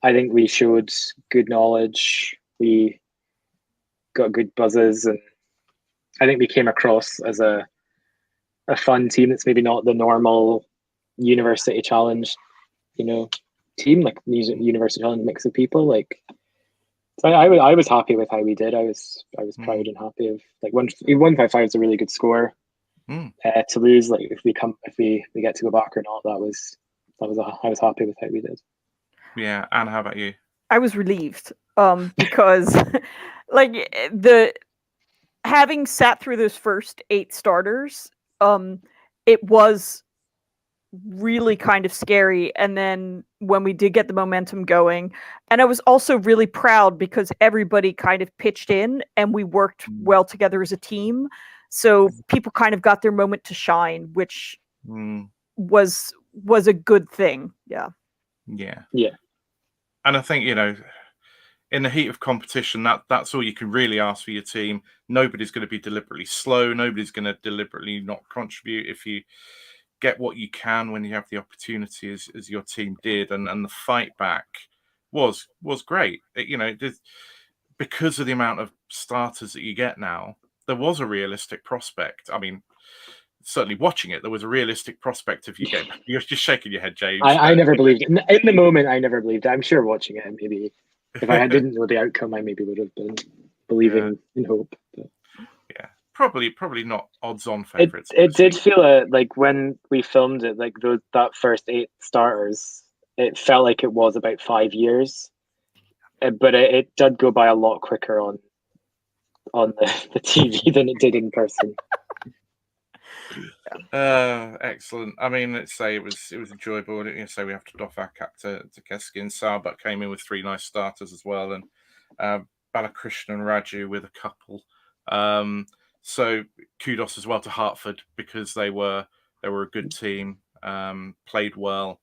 I think we showed good knowledge. We got good buzzes, and I think we came across as a fun team that's maybe not the normal university challenge, team, like university challenge mix of people. Like, so I was happy with how we did. I was proud and happy of like 155 is a really good score. To lose, like if we get to go back or not, I was happy with how we did. Yeah, Anne, how about you? I was relieved because like having sat through those first 8 starters, it was really kind of scary. And then when we did get the momentum going, and I was also really proud because everybody kind of pitched in and we worked well together as a team. So people kind of got their moment to shine, which was a good thing. Yeah. And I think, in the heat of competition, that's all you can really ask for your team. Nobody's going to be deliberately slow. Nobody's going to deliberately not contribute. If you get what you can when you have the opportunity, as your team did, and the fight back was great. Because of the amount of starters that you get now, there was a realistic prospect. I mean, certainly watching it, there was a realistic prospect of you getting. You're just shaking your head, James. I never believed it. In the moment. I never believed it. I'm sure watching it, maybe if I didn't know the outcome, I maybe would have been believing in hope. But. Yeah, probably not odds-on favorites. It did feel like when we filmed it, like that first 8 starters, it felt like it was about 5 years, but it did go by a lot quicker on the TV than it did in person. Excellent. I mean, let's say it was enjoyable. So we have to doff our cap to Keski and Salbut came in with 3 nice starters as well, and Balakrishnan and Raju with a couple. So kudos as well to Hartford because they were a good team, played well.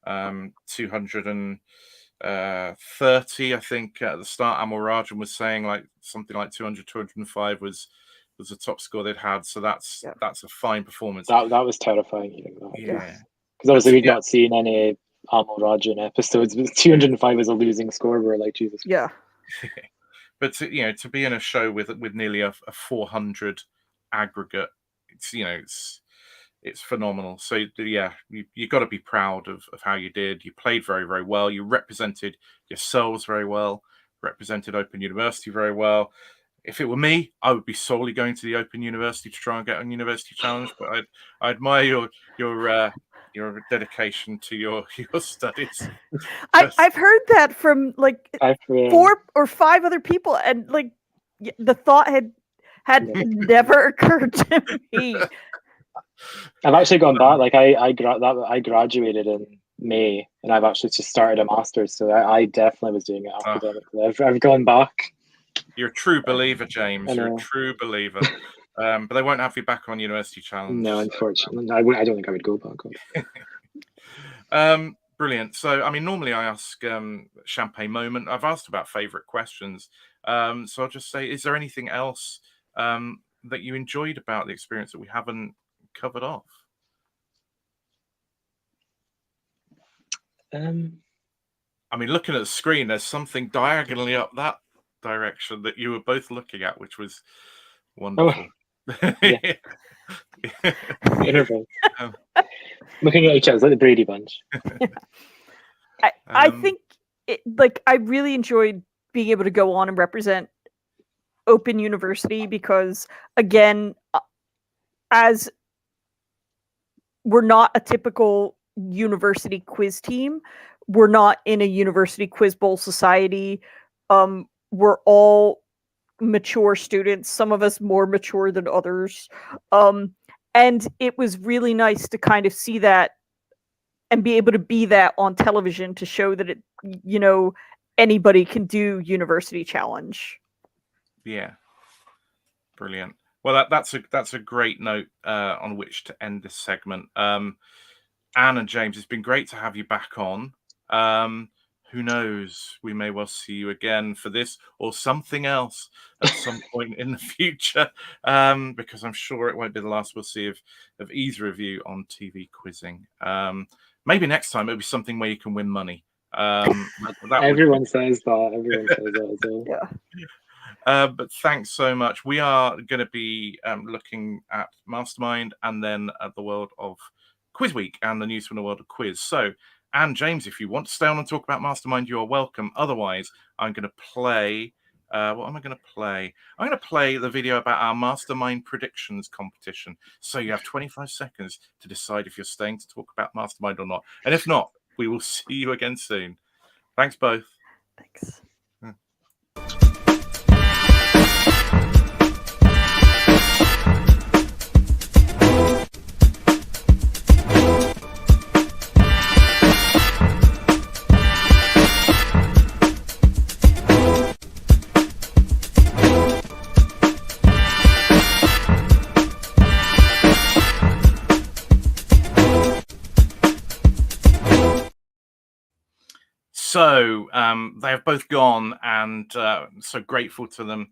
230, I think at the start. Amal Rajan was saying like something like 200, 205 was the top score they'd had. So that's a fine performance. That was terrifying. Yeah, because obviously we've not seen any Amal Rajan episodes. But 205 is a losing score. We're like, Jesus. Yeah. But to be in a show with nearly a 400 aggregate, it's phenomenal. So yeah, you got to be proud of how you did. You played very, very well. You represented yourselves very well. Represented Open University very well. If it were me, I would be solely going to the Open University to try and get a university challenge. But I admire your dedication to your studies. I've heard that from like 4 or 5 other people, and like the thought had never occurred to me. I've actually gone back. Like I graduated in May, and I've actually just started a master's, so I definitely was doing it academically. I've gone back. You're a true believer, James. I You're a know. true believer. But they won't have you back on University Challenge. No, so, unfortunately, I don't think I would go back on. Brilliant. So, I mean, normally I ask champagne moment. I've asked about favourite questions. So I'll just say, is there anything else that you enjoyed about the experience that we haven't covered off? I mean, looking at the screen, there's something diagonally up that direction that you were both looking at, which was wonderful. Yeah. Looking at each other, like the Brady Bunch. I think I really enjoyed being able to go on and represent Open University because, again, as we're not a typical university quiz team, we're not in a university quiz bowl society. We're all mature students, some of us more mature than others. And it was really nice to kind of see that and be able to be that on television to show that anybody can do University Challenge. Yeah, brilliant. Well, that's a great note on which to end this segment. Anne and James, it's been great to have you back on. Who knows? We may well see you again for this or something else at some point in the future, because I'm sure it won't be the last we'll see of either of you on TV quizzing. Maybe next time it'll be something where you can win money. Everyone says that. Everyone says that as well. Yeah. But thanks so much. We are going to be looking at Mastermind and then at the world of Quiz Week and the news from the world of quiz. So, Anne, James, if you want to stay on and talk about Mastermind, you are welcome. Otherwise, I'm going to play. What am I going to play? I'm going to play the video about our Mastermind predictions competition. So you have 25 seconds to decide if you're staying to talk about Mastermind or not. And if not, we will see you again soon. Thanks both. Thanks. So they have both gone, and so grateful to them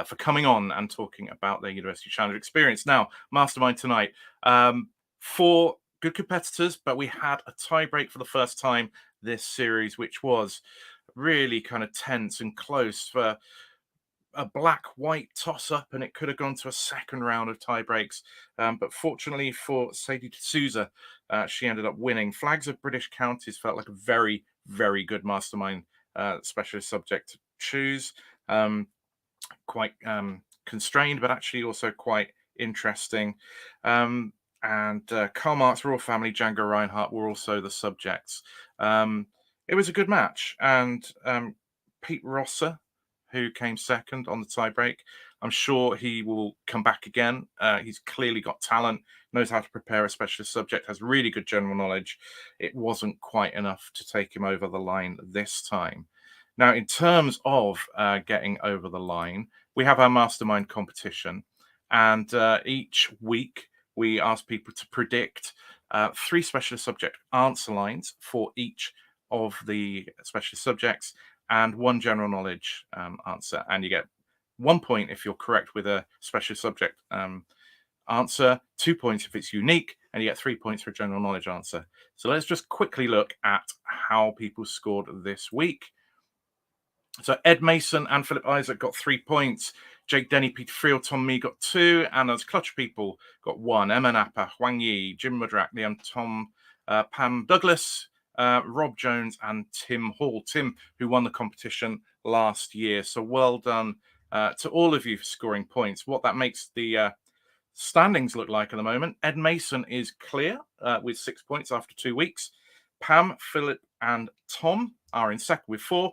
for coming on and talking about their University Challenge experience. Now, Mastermind tonight, 4 good competitors, but we had a tie break for the first time this series, which was really kind of tense and close for a black-white toss-up, and it could have gone to a second round of tie breaks. But fortunately for Sadie D'Souza, she ended up winning. Flags of British Counties felt like a very, very good Mastermind specialist subject to choose. Quite constrained, but actually also quite interesting. And Karl Marx, Royal Family, Django Reinhardt were also the subjects. It was a good match. And Pete Rosser, who came second on the tiebreak, I'm sure he will come back again. He's clearly got talent, knows how to prepare a specialist subject, has really good general knowledge. It wasn't quite enough to take him over the line this time. Now, in terms of getting over the line, we have our Mastermind competition. And each week, we ask people to predict 3 specialist subject answer lines for each of the specialist subjects and 1 general knowledge answer. And you get 1 point if you're correct with a specialist subject answer, 2 points if it's unique, and you get 3 points for a general knowledge answer. So let's just quickly look at how people scored this week. So Ed Mason and Philip Isaac got 3 points. Jake Denny, Peter Friel, Tom Mee got 2. And as Clutch People got 1. Emma Napa, Huang Yi, Jim Mudrak, Liam Tom, Pam Douglas, Rob Jones, and Tim Hall. Tim, who won the competition last year. So well done to all of you for scoring points. What that makes the standings look like at the moment: Ed Mason is clear with 6 points after 2 weeks. Pam, Philip, and Tom are in second with 4.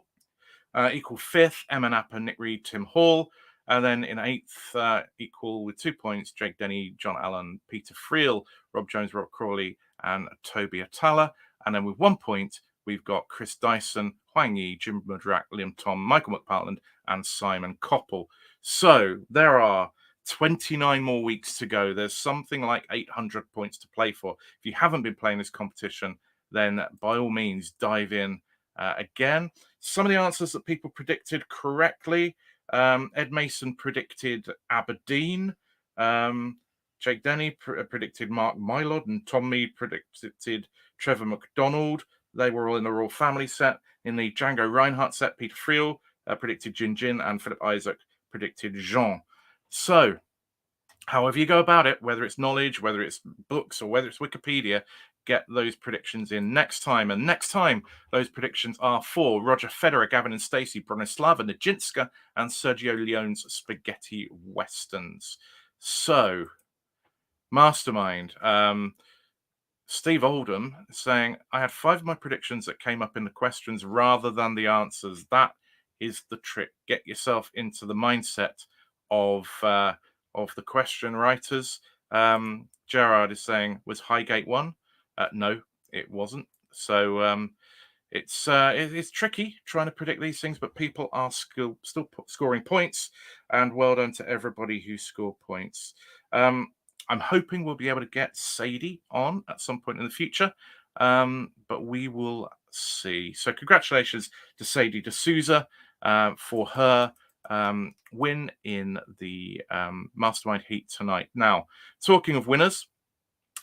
Equal 5th, Emma Napa, Nick Reed, Tim Hall. And then in 8th, equal with 2 points, Jake Denny, John Allen, Peter Friel, Rob Jones, Rob Crawley, and Toby Atala. And then with 1 point, we've got Chris Dyson, Huang Yi, Jim Mudrak, Liam Tom, Michael McPartland, and Simon Koppel. So there are 29 more weeks to go. There's something like 800 points to play for. If you haven't been playing this competition, then by all means dive in again. Some of the answers that people predicted correctly. Ed Mason predicted Aberdeen. Jake Denny predicted Mark Mylod, and Tom Mead predicted Trevor McDonald. They were all in the Royal Family set. In the Django Reinhardt set, Peter Friel predicted Jin Jin, and Philip Isaac predicted Jean. So, however you go about it, whether it's knowledge, whether it's books, or whether it's Wikipedia, get those predictions in next time. And next time, those predictions are for Roger Federer, Gavin and Stacey, Bronislava Nijinská, and Sergio Leone's Spaghetti Westerns. So, Mastermind. Steve Oldham saying, I had 5 of my predictions that came up in the questions rather than the answers. That is the trick. Get yourself into the mindset of the question writers. Gerard is saying, was Highgate 1? No, it wasn't. So it's tricky trying to predict these things, but people are still scoring points, and well done to everybody who scored points. I'm hoping we'll be able to get Sadie on at some point in the future, but we will see. So congratulations to Sadie D'Souza for her win in the Mastermind Heat tonight. Now, talking of winners,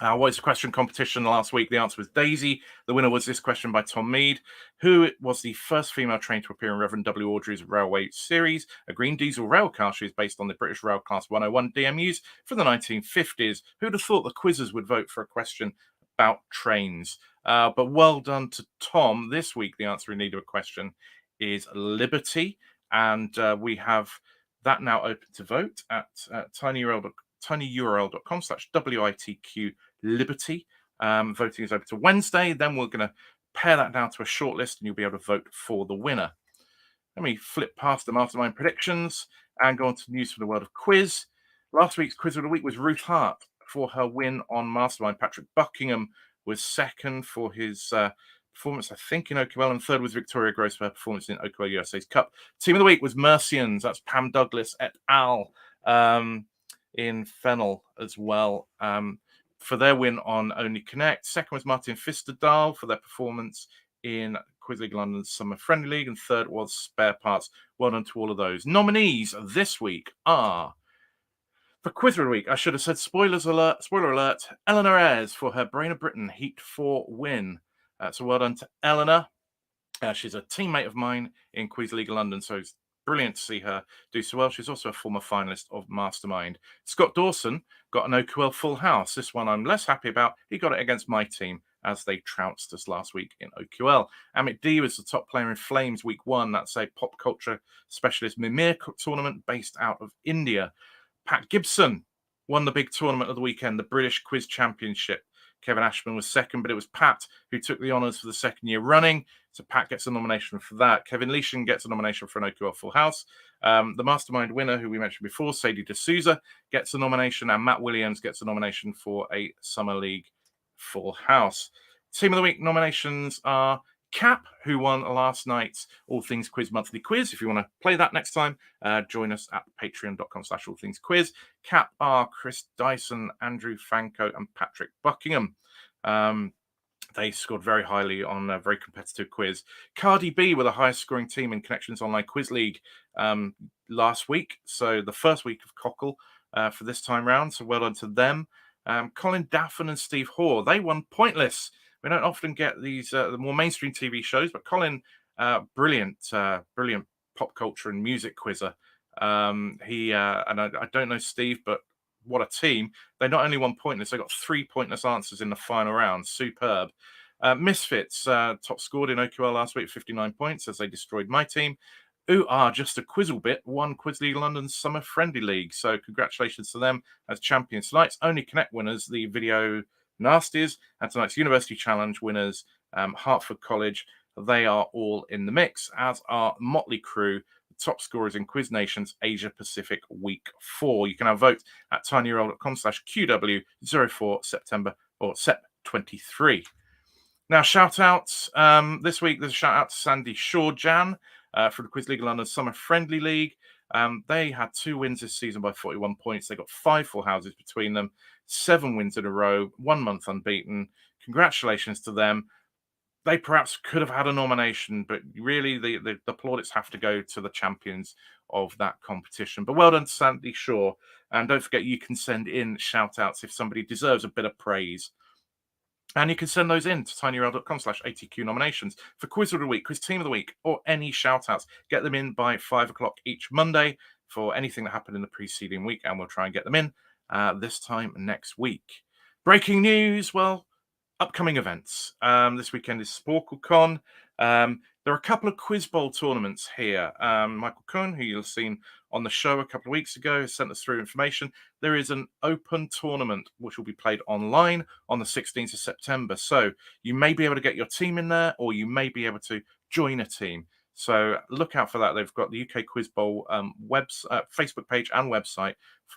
what is the question competition last week? The answer was Daisy. The winner was this question by Tom Mead, who was the first female train to appear in Reverend W. Awdry's Railway series, a green diesel rail car series based on the British Rail Class 101 DMUs from the 1950s. Who'd have thought the quizzes would vote for a question about trains? But well done to Tom. This week, the answer in need of a question is Liberty. And we have that now open to vote at tinyurl.com/WITQ Liberty. Voting is open to Wednesday. Then we're going to pare that down to a short list and you'll be able to vote for the winner. Let me flip past the Mastermind predictions and go on to news from the world of quiz. Last week's quiz of the week was Ruth Hart for her win on Mastermind. Patrick Buckingham was second for his performance, I think, in OQL, and third was Victoria Gross for her performance in OQL USA's Cup. Team of the week was Mercians. That's Pam Douglas et al. In Fennel as well. For their win on Only Connect. Second was Martin Fisterdal for their performance in Quiz League London's Summer Friendly League. And third was Spare Parts. Well done to all of those. Nominees this week are, for Quiz of the Week, I should have said spoiler alert, Eleanor Ayres for her Brain of Britain Heat 4 win. So well done to Eleanor. She's a teammate of mine in Quiz League London, so it's brilliant to see her do so well. She's also a former finalist of Mastermind. Scott Dawson got an OQL full house. This one I'm less happy about. He got it against my team as they trounced us last week in OQL. Amit D was the top player in Flames week 1. That's a pop culture specialist Mimir tournament based out of India. Pat Gibson won the big tournament of the weekend, the British Quiz Championship. Kevin Ashman was second, but it was Pat who took the honours for the second year running. So Pat gets a nomination for that. Kevin Leishon gets a nomination for an OQL Full House. The Mastermind winner, who we mentioned before, Sadie D'Souza, gets a nomination, and Matt Williams gets a nomination for a Summer League Full House. Team of the Week nominations are Cap, who won last night's All Things Quiz Monthly Quiz. If you want to play that next time, join us at patreon.com/allthingsquiz. Cap are Chris Dyson, Andrew Fanco, and Patrick Buckingham. They scored very highly on a very competitive quiz. Cardi B were the highest scoring team in Connections Online Quiz League last week. So the first week of Cockle for this time round. So well done to them. Colin Daffin and Steve Hoare, they won Pointless. We don't often get these the more mainstream TV shows, but Colin, brilliant pop culture and music quizzer. He and I don't know Steve, but what a team. They not only won Pointless, they got 3 pointless answers in the final round. Superb. Misfits top scored in OQL last week, 59 points, as they destroyed my team. Just a Quizzle bit, won Quiz League London's Summer Friendly League. So congratulations to them as champions. Tonight's Only Connect winners, the video Nasties, and tonight's University Challenge winners, Hertford College. They are all in the mix, as are Motley Crue, top scorers in Quiz Nation's Asia Pacific Week 4. You can have vote at tinyurl.com/QW04 September or Sep 23. Now, shout outs. This week, there's a shout out to Sandy Shawjan for the Quiz League London Summer Friendly League. They had 2 wins this season by 41 points. They got 5 full houses between them, 7 wins in a row, 1 month unbeaten. Congratulations to them. They perhaps could have had a nomination, but really the plaudits have to go to the champions of that competition. But well done to Sandy Shaw. And don't forget, you can send in shout outs if somebody deserves a bit of praise. And you can send those in to tinyurl.com/ATQ nominations for Quiz of the Week, Quiz Team of the Week, or any shout-outs. Get them in by 5 o'clock each Monday for anything that happened in the preceding week, and we'll try and get them in this time next week. Breaking news, well, upcoming events. This weekend is SporkleCon. There are a couple of Quiz Bowl tournaments here. Michael Kuhn, who you'll have seen on the show a couple of weeks ago, has sent us through information. There is an open tournament which will be played online on the 16th of September. So you may be able to get your team in there, or you may be able to join a team. So look out for that. They've got the UK Quiz Bowl Facebook page and website.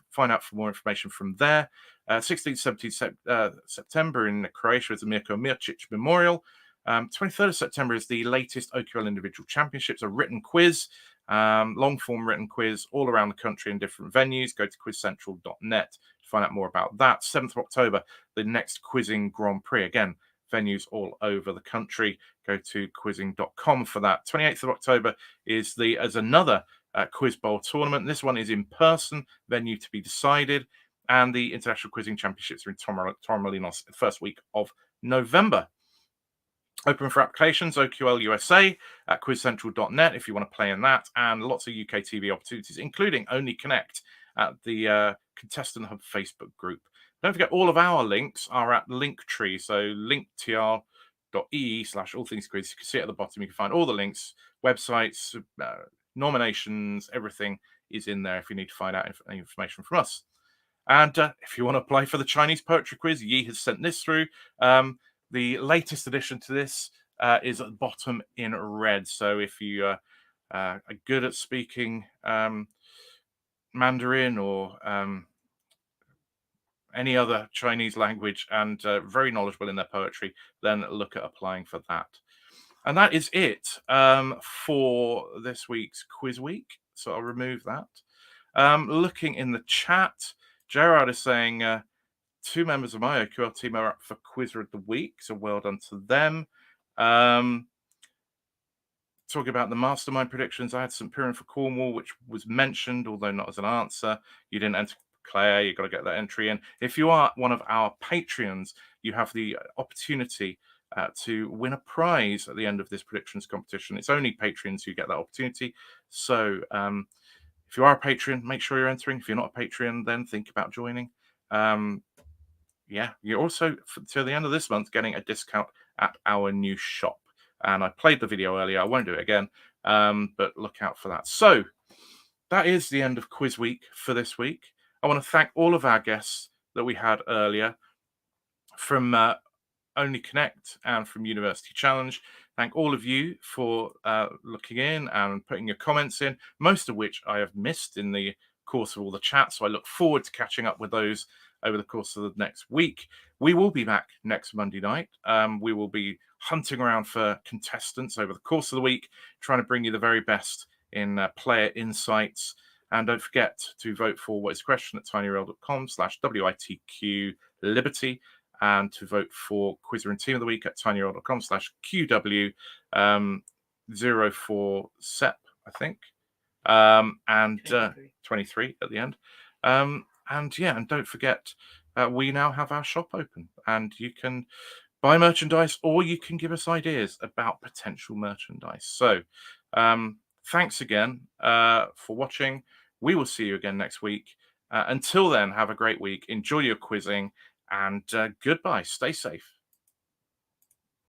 Find out for more information from there. 16th, 17th September in Croatia is the Mirko Mircic Memorial. 23rd of September is the latest OQL Individual Championships, a written quiz, long-form written quiz all around the country in different venues. Go to quizcentral.net to find out more about that. 7th of October, the next Quizzing Grand Prix. Again, venues all over the country. Go to quizzing.com for that. 28th of October is another Quiz Bowl tournament. This one is in person, venue to be decided. And the International Quizzing Championships are in Torremolinos the first week of November. Open for applications, OQL USA at quizcentral.net if you want to play in that, and lots of UK TV opportunities, including Only Connect at the Contestant Hub Facebook group. Don't forget, all of our links are at Linktree, so linktr.ee/allthingsquiz. You can see it at the bottom. You can find all the links, websites, nominations, everything is in there if you need to find out any information from us. And if you want to apply for the Chinese Poetry Quiz, Yi has sent this through. The latest addition to this is at the bottom in red. So if you are good at speaking Mandarin or any other Chinese language and very knowledgeable in their poetry, then look at applying for that. And that is it for this week's Quiz Week. So I'll remove that. Looking in the chat, Gerard is saying 2 members of my OQL team are up for Quizzer of the Week, so well done to them. Talking about the Mastermind predictions, I had St Piran for Cornwall, which was mentioned, although not as an answer. You didn't enter Claire, you've got to get that entry in. If you are one of our Patreons, you have the opportunity to win a prize at the end of this predictions competition. It's only Patreons who get that opportunity. So if you are a Patreon, make sure you're entering. If you're not a Patreon, then think about joining. Yeah, you're also, till the end of this month, getting a discount at our new shop. And I played the video earlier. I won't do it again, but look out for that. So that is the end of Quiz Week for this week. I want to thank all of our guests that we had earlier from Only Connect and from University Challenge. Thank all of you for looking in and putting your comments in, most of which I have missed in the course of all the chat. So I look forward to catching up with those over the course of the next week. We will be back next Monday night. We will be hunting around for contestants over the course of the week, trying to bring you the very best in player insights. And don't forget to vote for What Is the Question at tinyurl.com/WITQ Liberty, and to vote for Quizzer and Team of the Week at tinyurl.com/QW 04 SEP, I think, and 23 at the end. And yeah, and don't forget, we now have our shop open, and you can buy merchandise or you can give us ideas about potential merchandise. So thanks again for watching. We will see you again next week. Until then, have a great week. Enjoy your quizzing, and goodbye. Stay safe.